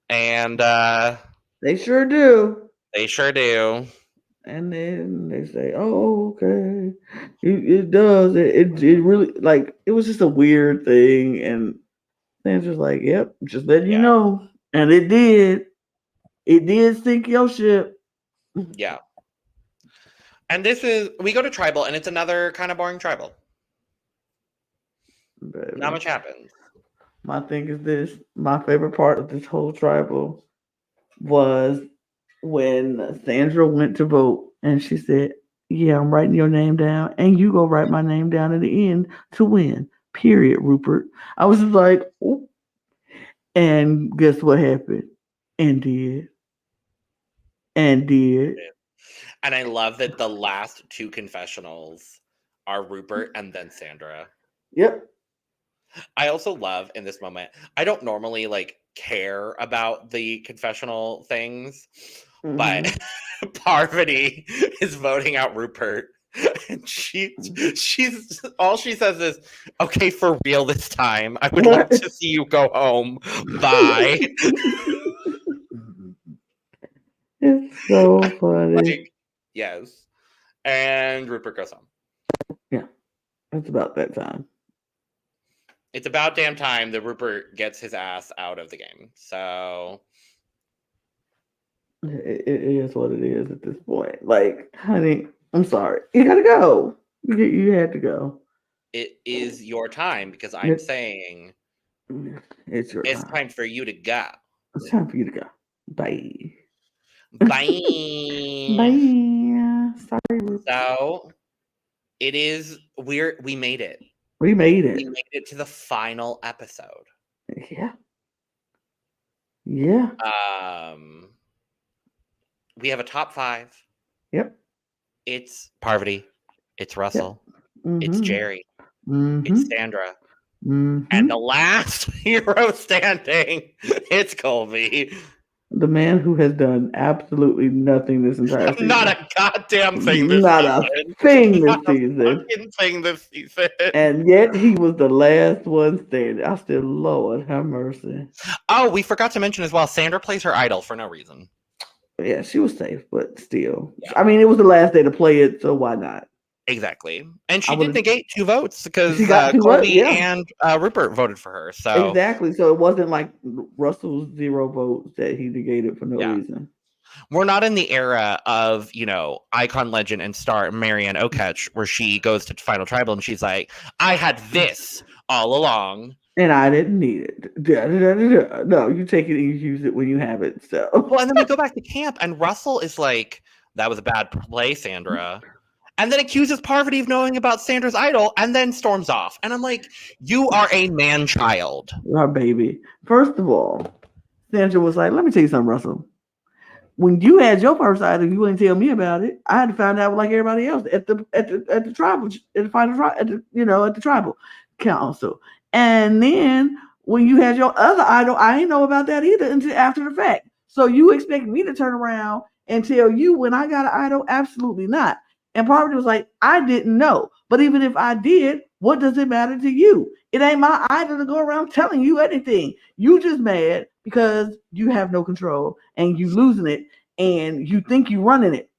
And they sure do. They sure do. And then they say, "Oh, okay, it does. It really like it was just a weird thing." And Sandra's like, "Yep, just letting you know." And it did. It did sink your ship. Yeah. And we go to tribal, and it's another kind of boring tribal. Baby. Not much happens. My thing is this: my favorite part of this whole tribal was when Sandra went to vote and she said, "Yeah, I'm writing your name down, and you go write my name down at the end to win." Period, Rupert. I was just like, "Oh." And guess what happened? And did. And did. And I love that the last two confessionals are Rupert and then Sandra. Yep. I also love in this moment, I don't normally like care about the confessional things, but Parvati is voting out Rupert. And she's all she says is, okay, for real this time. I would love to see you go home. Bye. It's so funny. Like, yes. And Rupert goes home. Yeah. It's about that time. It's about damn time that Rupert gets his ass out of the game. So it is what it is at this point. Like, honey, I'm sorry. You gotta go. You had to go. It is your time because I'm saying it's your it's time. time for you to go. It's time for you to go. Bye. Bye. Bye. Sorry, Rupert. So it is we made it. We made it. We made it to the final episode. Yeah. Yeah. We have a top 5. Yep. It's Parvati. It's Russell. Yep. It's Jerry. Mm-hmm. It's Sandra. Mm-hmm. And the last hero standing, it's Colby. The man who has done absolutely nothing this entire season. Not a goddamn thing this Not season. a thing this season. Not a fucking thing this season. And yet he was the last one standing. I still, Lord have mercy. Oh, we forgot to mention as well, Sandra plays her idol for no reason. Yeah, she was safe, but still. Yeah. I mean, it was the last day to play it, so why not? Exactly. And she did negate 2 votes because Colby and Rupert voted for her. So exactly. So it wasn't like Russell's 0 votes that he negated for no reason. We're not in the era of, icon, legend, and star Marianne Oketch, where she goes to Final Tribal and she's like, I had this all along. And I didn't need it. No, you take it and you use it when you have it. So well, and then we go back to camp and Russell is like, that was a bad play, Sandra. And then accuses Parvati of knowing about Sandra's idol and then storms off. And I'm like, you are a man-child. Our baby. First of all, Sandra was like, let me tell you something, Russell. When you had your first idol, you wouldn't tell me about it. I had to find out like everybody else at the tribal, at the final trial, at the tribal council. And then when you had your other idol, I didn't know about that either until after the fact. So you expect me to turn around and tell you when I got an idol? Absolutely not. And Parvati was like, I didn't know. But even if I did, what does it matter to you? It ain't my idol to go around telling you anything. You just mad because you have no control and you losing it and you think you running it.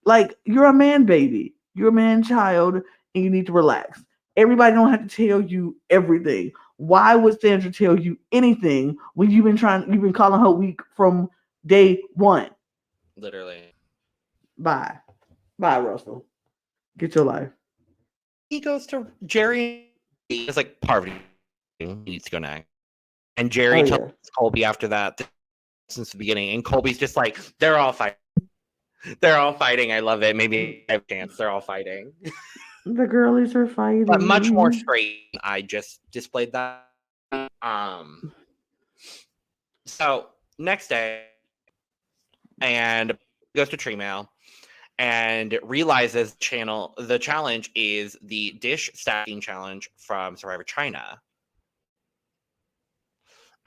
Like, you're a man baby. You're a man child and you need to relax. Everybody don't have to tell you everything. Why would Sandra tell you anything when you've been calling her weak from day 1? Literally. Bye, Russell. Get your life. He goes to Jerry. It's like, Parvati needs to go next. And Jerry tells Colby after that since the beginning. And Colby's just like, they're all fighting. They're all fighting. I love it. Maybe I have a chance. They're all fighting. The girlies are fighting. But much more straight. I just displayed that. So next day, and goes to Tree Mail and realizes the challenge is the dish stacking challenge from Survivor China.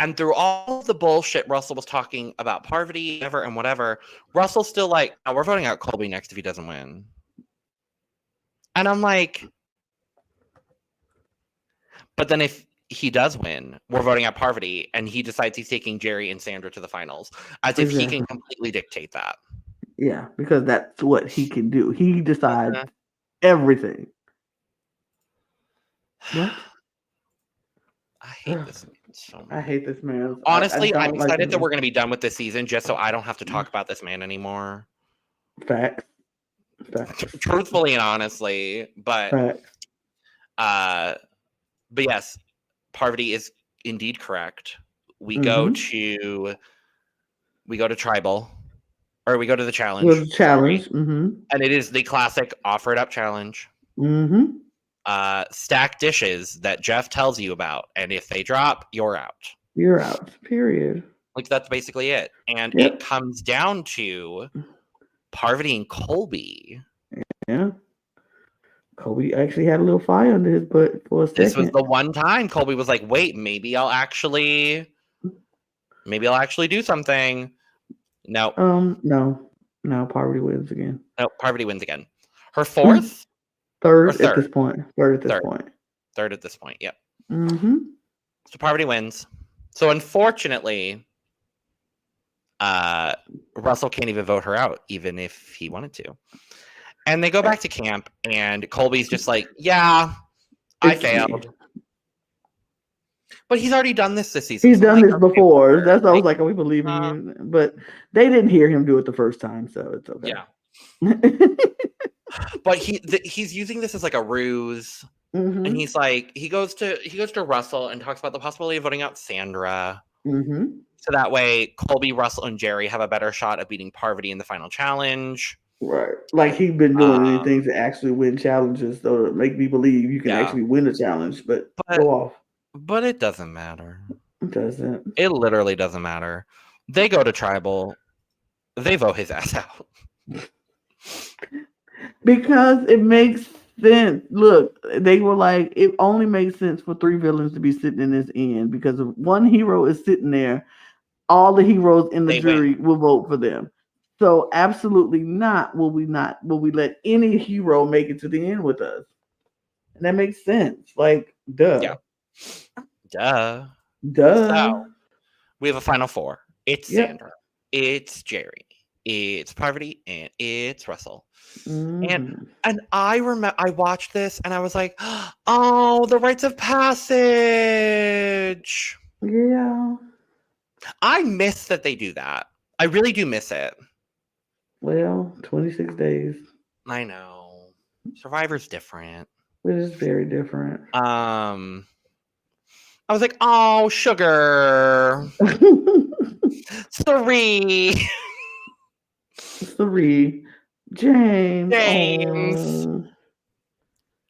And through all of the bullshit Russell was talking about Parvati, whatever, Russell's still like, oh, we're voting out Colby next if he doesn't win. And I'm like, but then if he does win, we're voting out Parvati, and he decides he's taking Jerry and Sandra to the finals, as if he can completely dictate that. Yeah, because that's what he can do. He decides everything. What? I hate this man so much. I hate this man. Honestly, I'm excited that we're going to be done with this season just so I don't have to talk about this man anymore. Facts. Truthfully and honestly, but yes, Parvati is indeed correct. We go to tribal, or we go to the challenge. And it is the classic offer it up challenge. Stack dishes that Jeff tells you about, and if they drop, you're out. You're out. Period. Like, that's basically it. And it comes down to Parvati and Colby. Yeah. Colby actually had a little fire under his butt for a second. This was the one time Colby was like, wait, maybe I'll actually do something. No. No, Parvati wins again. No, Parvati wins again. Her fourth? Third at this point. Third at this point, yep. So Parvati wins. So unfortunately, Russell can't even vote her out, even if he wanted to. And they go back to camp, and Colby's just like, yeah, I failed. But he's already done this season. He's done this before. That's why I was like, are we believing you? But they didn't hear him do it the first time, so it's okay. Yeah. But he's using this as like a ruse. And he's like, he goes to Russell and talks about the possibility of voting out Sandra. So that way Colby, Russell, and Jerry have a better shot at beating Parvati in the final challenge. Right. Like, he's been doing anything to actually win challenges, so to make me believe you can actually win a challenge, but go off. But it doesn't matter. It doesn't. It literally doesn't matter. They go to tribal. They vote his ass out. Because it makes sense. Look, they were like, it only makes sense for 3 villains to be sitting in this end, because if one hero is sitting there, all the heroes in the jury will vote for them. So absolutely not will we let any hero make it to the end with us. And that makes sense. Like, duh. Yeah. Duh. So, we have a final 4. It's Sandra. It's Jerry. It's Parvati, and it's Russell. And I remember I watched this and I was like, oh, the rites of passage. Yeah. I miss that they do that. I really do miss it. Well, 26 days. I know. Survivor's different. It is very different. I was like, oh, sugar. Sorry. James.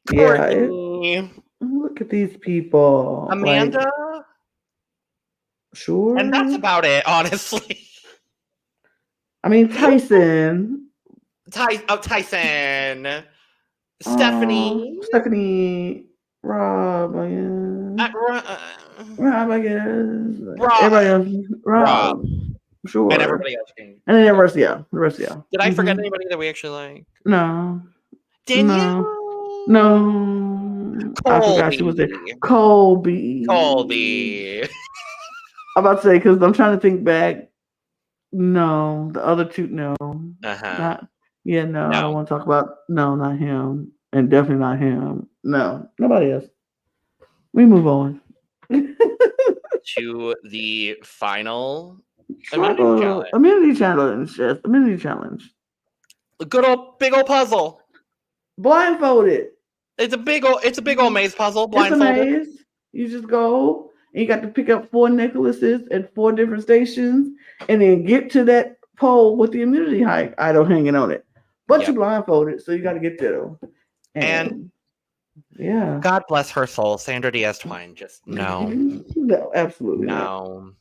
Courtney. Look at these people. Amanda. Like, sure. And that's about it, honestly. I mean, Tyson. Tyson. Stephanie. Rob, I guess. Rob, I guess. Rob. Everybody else. Rob. Sure. And everybody else. And then the rest, yeah. Did I forget anybody that we actually like? No. Danielle? No. Colby. I forgot she was there. Colby. I'm about to say, because I'm trying to think back. No. The other two, no. No. I don't want to talk about, not him. And definitely not him. No. Nobody else. We move on. To the final immunity challenge. Yes, immunity challenge. A big old puzzle. Blindfolded. It's a big old maze puzzle. Blindfolded. It's a maze. You just go and you got to pick up 4 necklaces at 4 different stations, and then get to that pole with the immunity idol hanging on it. But you Yep. blindfolded, so you got to get there though. And yeah, God bless her soul, Sandra Diaz-Twine. Just no, no, absolutely not. no,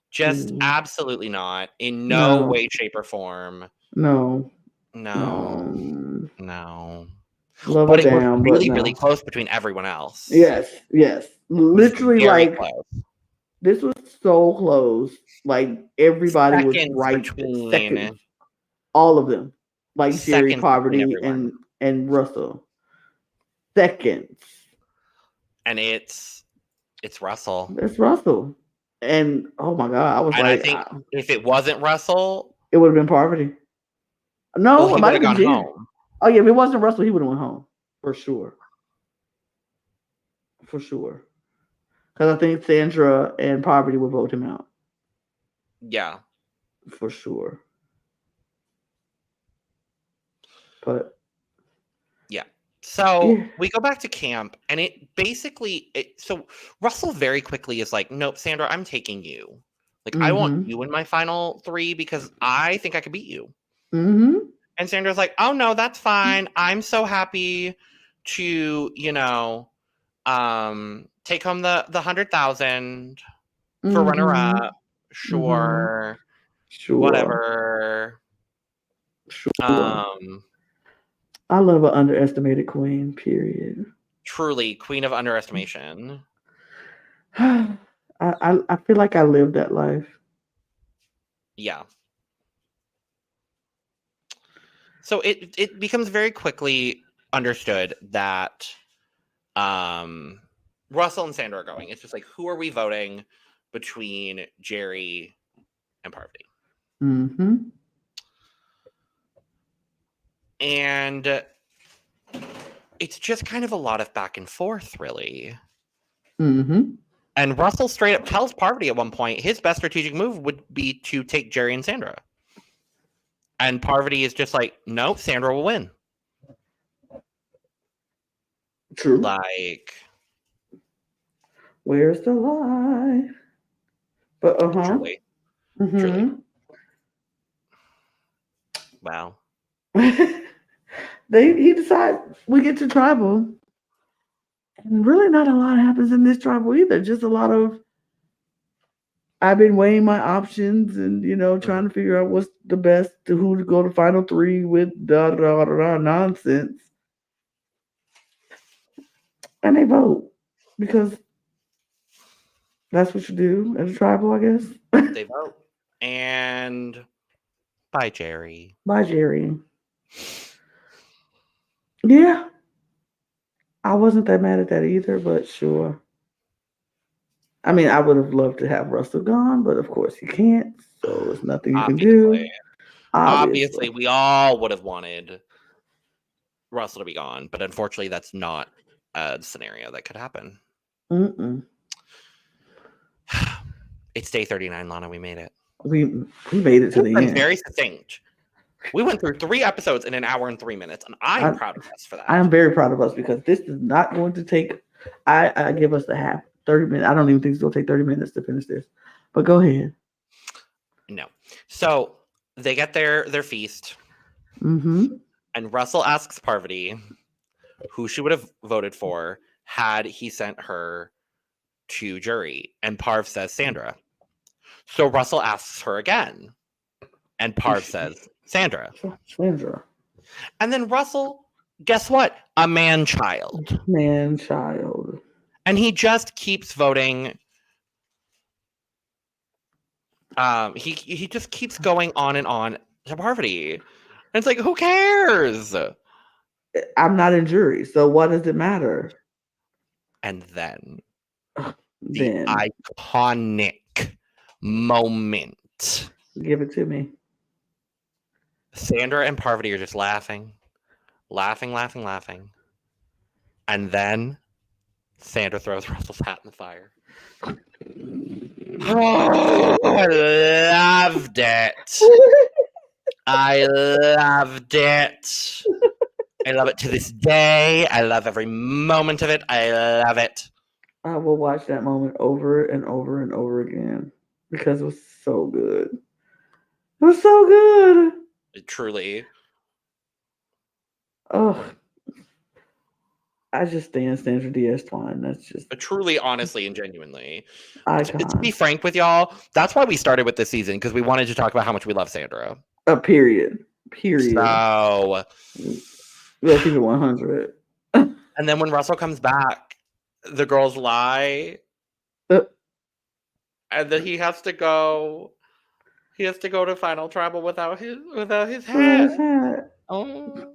just absolutely not. In no No, way, shape, or form. no, No, no. no. Love her But it was down, but really, really no. close between everyone else. Yes, yes. It was Literally, very like close. this was so close. Like everybody was Seconds right. Seconds. between All of them, like Jerry, seconds between Poverty, everyone. and Russell. Seconds. And it's Russell. It's Russell. And oh my god, I was And I like, think if it wasn't Russell, it would have been Poverty. well, No, he it would might have have been gone Jerry. home. Oh yeah, if it wasn't Russell, he would have went home for sure. For sure. Because I think Sandra and Poverty would vote him out. Yeah. For sure. But yeah. So we go back to camp, and it basically so Russell very quickly is like, nope, Sandra, I'm taking you. Like, I want you in my final 3 because I think I could beat you. And Sandra's like, oh no, that's fine. I'm so happy to, take home the 100,000 for runner up. Sure. Whatever. Sure. I love an underestimated queen, period. Truly, queen of underestimation. I feel like I lived that life. Yeah. So it becomes very quickly understood that Russell and Sandra are going. It's just like, who are we voting between Jerry and Parvati? And it's just kind of a lot of back and forth, really. And Russell straight up tells Parvati at one point his best strategic move would be to take Jerry and Sandra. And Parvati is just like, nope, Sandra will win. True. Like, where's the lie? But truly. Truly. Wow. He decides we get to tribal. And really not a lot happens in this tribal either. Just a lot of I've been weighing my options and trying to figure out what's the best to who to go to final 3 with nonsense. And they vote because that's what you do at a tribal, I guess. They vote. And bye, Jerry. Bye, Jerry. Yeah. I wasn't that mad at that either, but sure. I mean, I would have loved to have Russell gone, but of course he can't. So there's nothing you can do. Obviously, we all would have wanted Russell to be gone, but unfortunately, that's not a scenario that could happen. It's day 39, Lana. We made it. We made it to the end. Very succinct. We went through 3 episodes in an hour and 3 minutes, and I'm proud of us for that. I am very proud of us because this is not going to take. I give us the half 30 minutes. I don't even think it's going to take 30 minutes to finish this. But go ahead. No. So they get their feast. And Russell asks Parvati who she would have voted for had he sent her to jury. And Parv says Sandra. So Russell asks her again. And Parv says Sandra. And then Russell, guess what? A man-child. Man-child. And he just keeps voting. He just keeps going on and on to Parvati. And it's like, who cares? I'm not in jury, so what does it matter? And then the iconic moment. Give it to me. Sandra and Parvati are just laughing. And then Sandra throws Russell's hat in the fire. Oh, I loved it. I loved it. I love it to this day. I love every moment of it. I love it. I will watch that moment over and over and over again because it was so good. It was so good. Truly. Oh, I just stand Sandra Diaz Twine. That's just Truly, honestly, and genuinely. To be icon. frank with y'all, that's why we started with this season, because we wanted to talk about how much we love Sandra. A period. Period. So, Let's keep it 100. and then when Russell comes back, the girls lie, Uh, and then he has to go. He has to go to Final Tribal without his Without hat. his hat. Oh,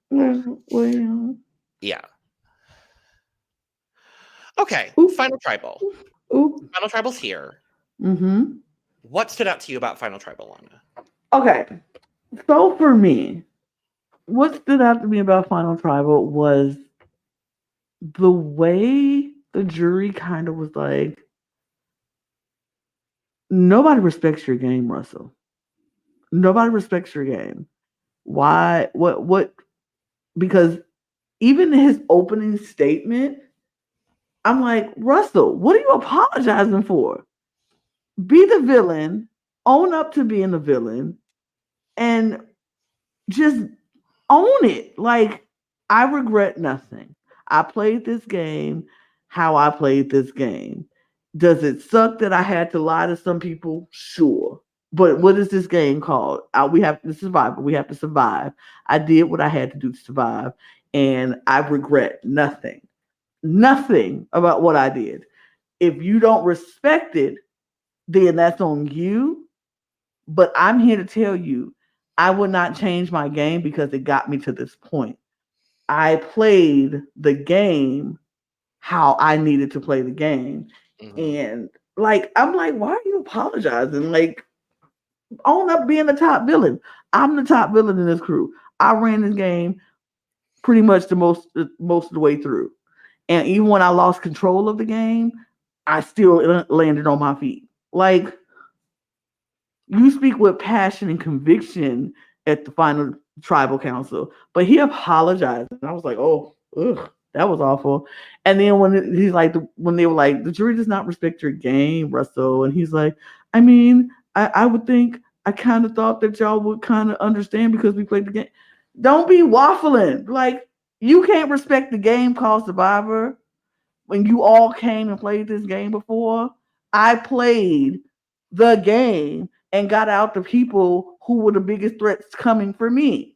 Well, yeah. Okay, oop, Final Tribal. oop. Final Tribal's here. Mm-hmm. What stood out to you about Final Tribal, Lana? Okay. So for me, what stood out to me about Final Tribal was the way the jury kind of was like, nobody respects your game, Russell. Nobody respects your game. Why? What? Because even in his opening statement, I'm like, Russell, what are you apologizing for? Be the villain, own up to being the villain, and just own it. Like, I regret nothing. I played this game how I played this game. Does it suck that I had to lie to some people? Sure. But what is this game called? We have to survive. We have to survive. I did what I had to do to survive, and I regret nothing. Nothing about what I did. If you don't respect it, then that's on you. But I'm here to tell you, I would not change my game because it got me to this point. I played the game how I needed to play the game. Mm-hmm. And like, I'm like, why are you apologizing? Like, own up being the top villain. I'm the top villain in this crew. I ran this game pretty much the most of the way through. And even when I lost control of the game, I still landed on my feet. Like, you speak with passion and conviction at the final tribal council, but he apologized. And I was like, oh, ugh, that was awful. And then when he's like, when they were like, the jury does not respect your game, Russell. And he's like, I mean, I would think, I kind of thought that y'all would kind of understand because we played the game. Don't be waffling. Like, you can't respect the game called Survivor when you all came and played this game before. I played the game and got out the people who were the biggest threats coming for me.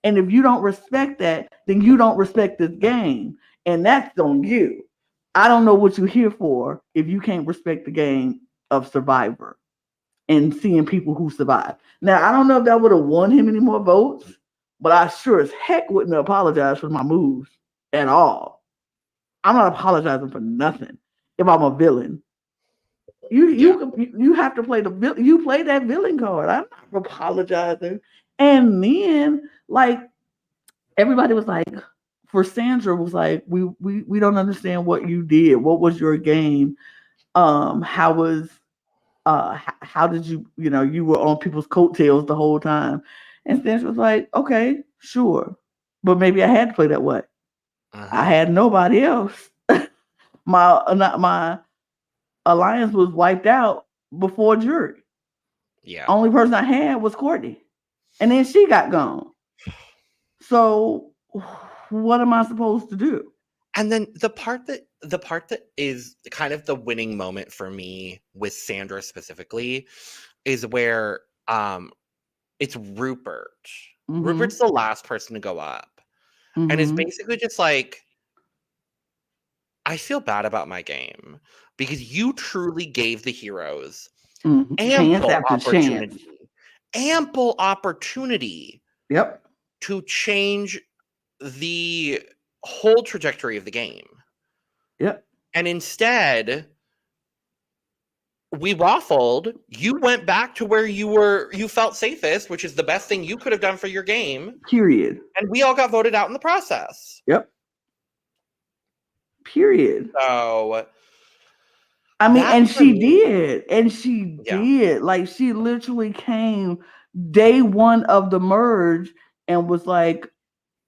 And if you don't respect that, then you don't respect this game. And that's on you. I don't know what you're here for if you can't respect the game of Survivor and seeing people who survive. Now, I don't know if that would have won him any more votes, but I sure as heck wouldn't apologize for my moves at all. I'm not apologizing for nothing if I'm a villain. You have to play the villain. You play that villain card. I'm not apologizing. And then like everybody was like, for Sandra was like, we don't understand what you did. What was your game? How was how did you were on people's coattails the whole time? And Sandra was like, okay, sure, but maybe I had to play that way. I had nobody else. My alliance was wiped out before jury. Yeah. Only person I had was Courtney, and then she got gone. So what am I supposed to do? And then the part that is kind of the winning moment for me with Sandra specifically is where it's Rupert. Mm-hmm. Rupert's the last person to go up. Mm-hmm. And is basically just like, I feel bad about my game because you truly gave the heroes Chance after chance. ample opportunity Yep. to change the whole trajectory of the game. Yep. And instead, we waffled. You went back to where you felt safest, which is the best thing you could have done for your game. Period. And we all got voted out in the process. Yep. Period. So I mean, and she did. And she did. Like, she literally came day one of the merge and was like,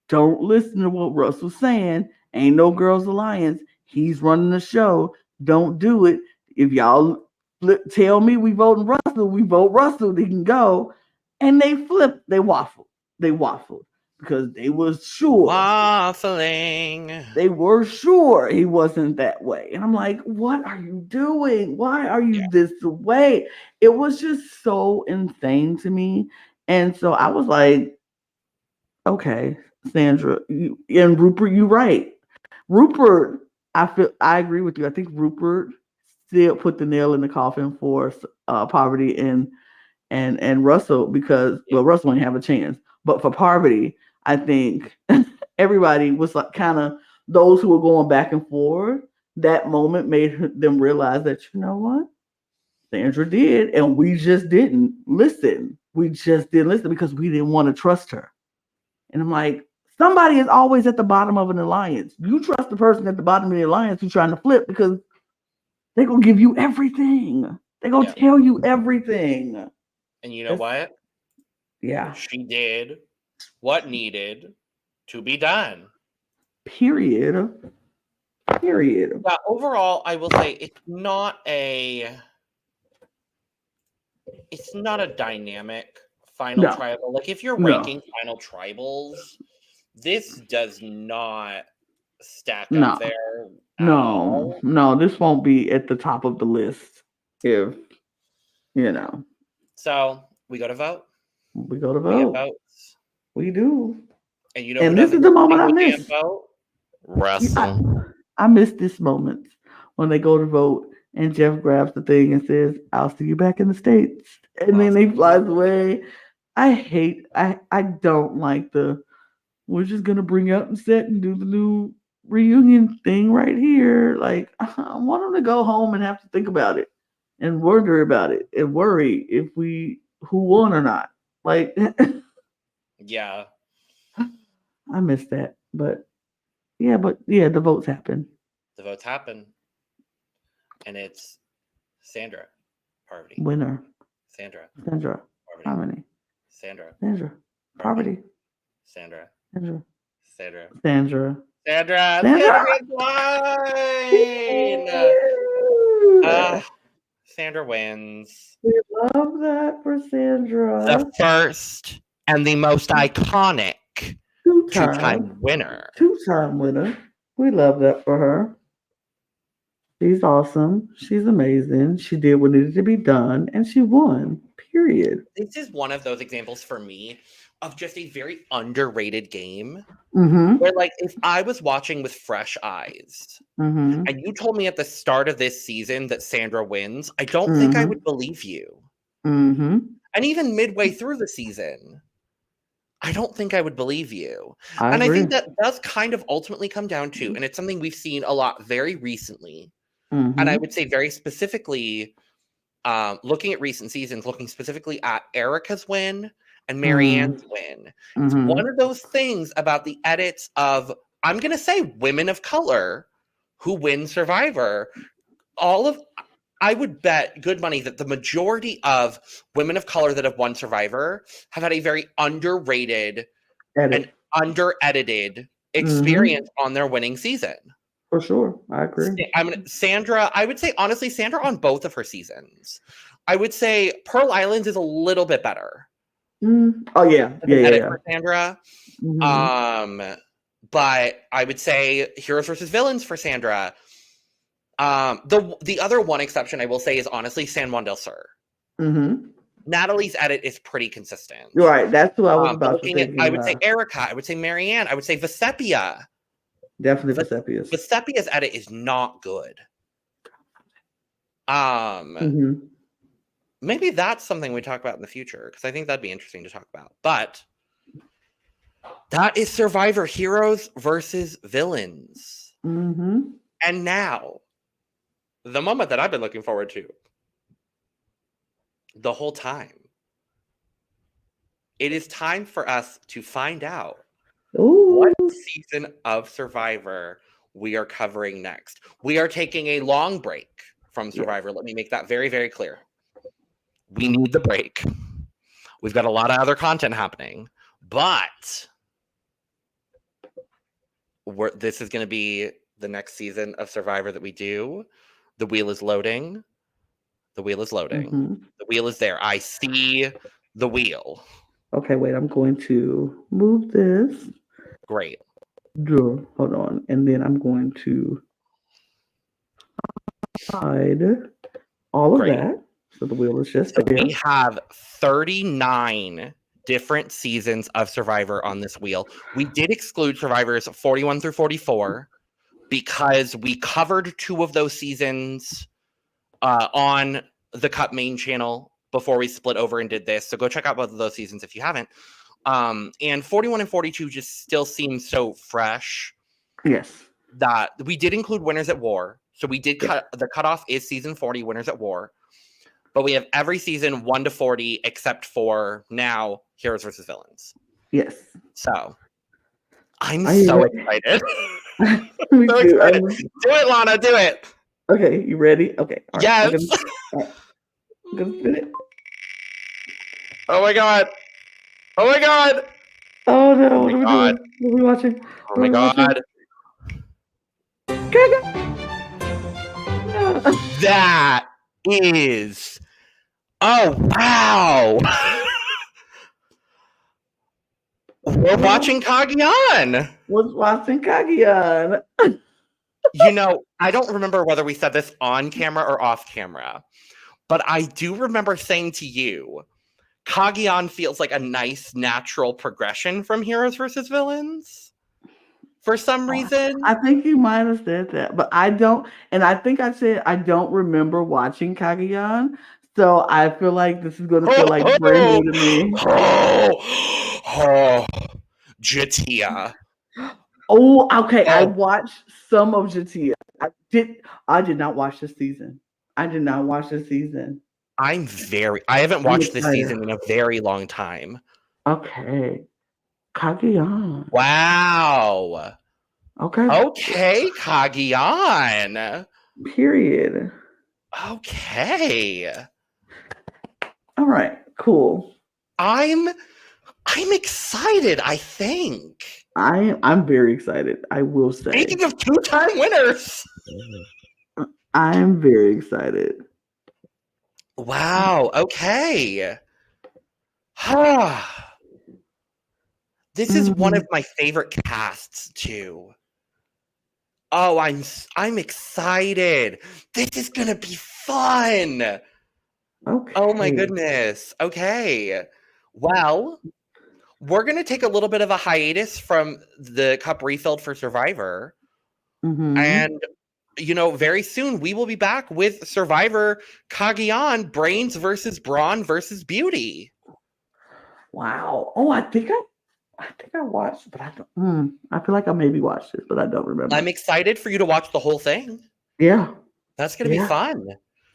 don't listen to what Russ was saying. Ain't no Girls Alliance. He's running the show. Don't do it. If y'all tell me we voting Russell, we vote Russell, they can go. And they flipped, they waffled because they were sure. Waffling. They were sure he wasn't that way. And I'm like, what are you doing? Why are you this way? It was just so insane to me. And so I was like, okay, Sandra, and Rupert, you're right. Rupert, I agree with you. I think Rupert still put the nail in the coffin for Poverty and Russell because Russell didn't have a chance. But for Poverty, I think everybody was like kind of those who were going back and forth. That moment made them realize that you know what Sandra did, and we just didn't listen. We just didn't listen because we didn't want to trust her. And I'm like, somebody is always at the bottom of an alliance. You trust the person at the bottom of the alliance who's trying to flip because they're gonna give you everything. They're gonna tell you everything. And you know what? Yeah. She did what needed to be done. Period. Yeah, overall, I will say it's not a dynamic final tribal. Like if you're ranking final tribals, this does not stack up there. No, this won't be at the top of the list if So we go to vote. We go to We get vote. votes. We do. And you know And who this is the moment I miss? miss. Russell. I miss this moment when they go to vote and Jeff grabs the thing and says, "I'll see you back in the States," and then he flies away. I don't like we're just gonna bring out and set and do the new reunion thing right here. Like I want them to go home and have to think about it and wonder about it and worry if who won or not. Like yeah. I miss that. But the votes happen. The votes happen. And it's Sandra Poverty. Winner. Sandra. Poverty. Harmony. Sandra. Poverty. Sandra. Sandra. Sandra wins. We love that for Sandra. The first and the most iconic two-time winner. Two-time winner. We love that for her. She's awesome. She's amazing. She did what needed to be done and she won. Period. This is one of those examples for me of just a very underrated game. Mm-hmm. Where, like, if I was watching with fresh eyes and you told me at the start of this season that Sandra wins, I don't think I would believe you. Mm-hmm. And even midway through the season, I don't think I would believe you. I agree. I think that does kind of ultimately come down to, and it's something we've seen a lot very recently, and I would say very specifically, looking at recent seasons, looking specifically at Erica's win and Marianne's win. It's one of those things about the edits of, I'm going to say, women of color who win Survivor. I would bet good money that the majority of women of color that have won Survivor have had a very underrated and under-edited experience on their winning season. For sure. I agree. Sandra, I would say, honestly, Sandra on both of her seasons. I would say Pearl Islands is a little bit better. Oh, yeah. Yeah. For Sandra. But I would say Heroes versus Villains for Sandra. The other one exception I will say is honestly San Juan del Sur. Natalie's edit is pretty consistent. Right. That's who I was about to think. I would say Erica. I would say Marianne. I would say Vesepia. Definitely Vesepia's. Vesepia's edit is not good. Maybe that's something we talk about in the future, because I think that'd be interesting to talk about. But that is Survivor Heroes versus Villains. And now, the moment that I've been looking forward to the whole time. It is time for us to find out what season of Survivor we are covering next. We are taking a long break from Survivor. Let me make that very, very clear. We need the break. We've got a lot of other content happening, but this is going to be the next season of Survivor that we do. The wheel is loading. The wheel is loading. Mm-hmm. The wheel is there. I see the wheel. Okay, wait. I'm going to move this. Great. Hold on. And then I'm going to hide all of Great. that. So the wheel is just So there. we have 39 different seasons of Survivor on this wheel. We did exclude Survivors 41 through 44 because we covered 2 of those seasons on the Cup main channel before we split over and did this. So go check out both of those seasons if you haven't. And 41 and 42 just still seem so fresh. Yes. That we did include Winners at War. So we did cut, the cutoff is season 40, Winners at War. But we have every season 1 to 40 except for now Heroes versus Villains. Yes. So I'm so excited. Me so too. excited. Do it, Lana. Do it. Okay, you ready? Okay. All right. Yes. I'm gonna spin it. Oh my god. Oh my god. Oh no. What are we doing? What are we watching? Oh my god. That is. Oh wow. We're watching Cagayan. We're watching Cagayan. You know, I don't remember whether we said this on camera or off camera, but I do remember saying to you, Cagayan feels like a nice natural progression from Heroes versus Villains for some reason. I think you might have said that, but I don't. And I think I said I don't remember watching Cagayan. So I feel like this is going to feel like brand new to me. Jatia. Oh, okay. I watched some of Jatia. I did not watch this season. I haven't watched this season in a very long time. Okay. Cagayan. Wow. Okay, Cagayan. Period. Okay. All right. Cool. I'm excited, I think. I'm very excited. I will say. Speaking of 2-time winners. I'm very excited. Wow. Okay. This is one of my favorite casts too. Oh, I'm excited. This is gonna be fun. Okay. Oh my goodness. Okay. Well, we're gonna take a little bit of a hiatus from the Cup Refilled for Survivor. And very soon we will be back with Survivor Cagayan, Brains versus Brawn versus Beauty. Wow. Oh, I think I watched, but I don't. I feel like I maybe watched it, but I don't remember. I'm excited for you to watch the whole thing. Yeah. That's going to be fun.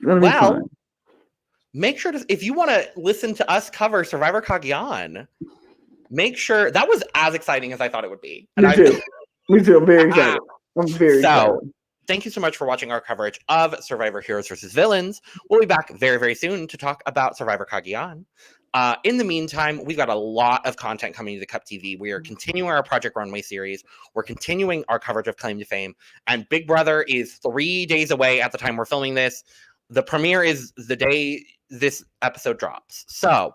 Fun. Make sure if you want to listen to us cover Survivor Cagayan, make sure that was as exciting as I thought it would be. Me too. I'm very excited. I'm very excited. Thank you so much for watching our coverage of Survivor Heroes versus Villains. We'll be back very, very soon to talk about Survivor Cagayan. In the meantime, we've got a lot of content coming to the Cup TV. We are continuing our Project Runway series. We're continuing our coverage of Claim to Fame. And Big Brother is 3 days away at the time we're filming this. The premiere is the day this episode drops. So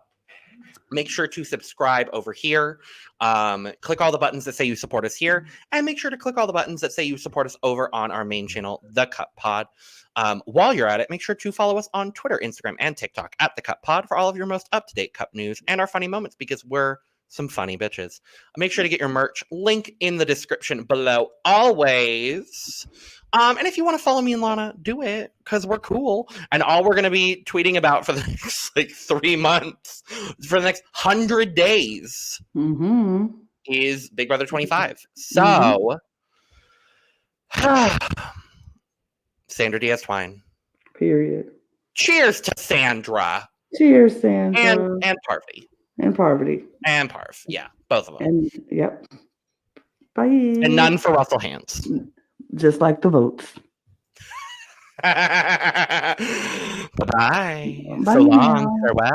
make sure to subscribe over here. Click all the buttons that say you support us here. And make sure to click all the buttons that say you support us over on our main channel, The Cup Pod. While you're at it, make sure to follow us on Twitter, Instagram, and TikTok at The Cup Pod for all of your most up-to-date Cup news and our funny moments, because we're some funny bitches. Make sure to get your merch. Link in the description below always. And if you want to follow me and Lana, do it, because we're cool. And all we're going to be tweeting about for the next 3 months, for the next 100 days, is Big Brother 25. So, Sandra Diaz-Twine. Period. Cheers to Sandra. Cheers, Sandra. And Parvati. And Parvati. And Parv. Yeah, both of them. And yep. Bye. And none for Russell Hands. Just like the votes. Bye-bye. Bye. So long. Farewell.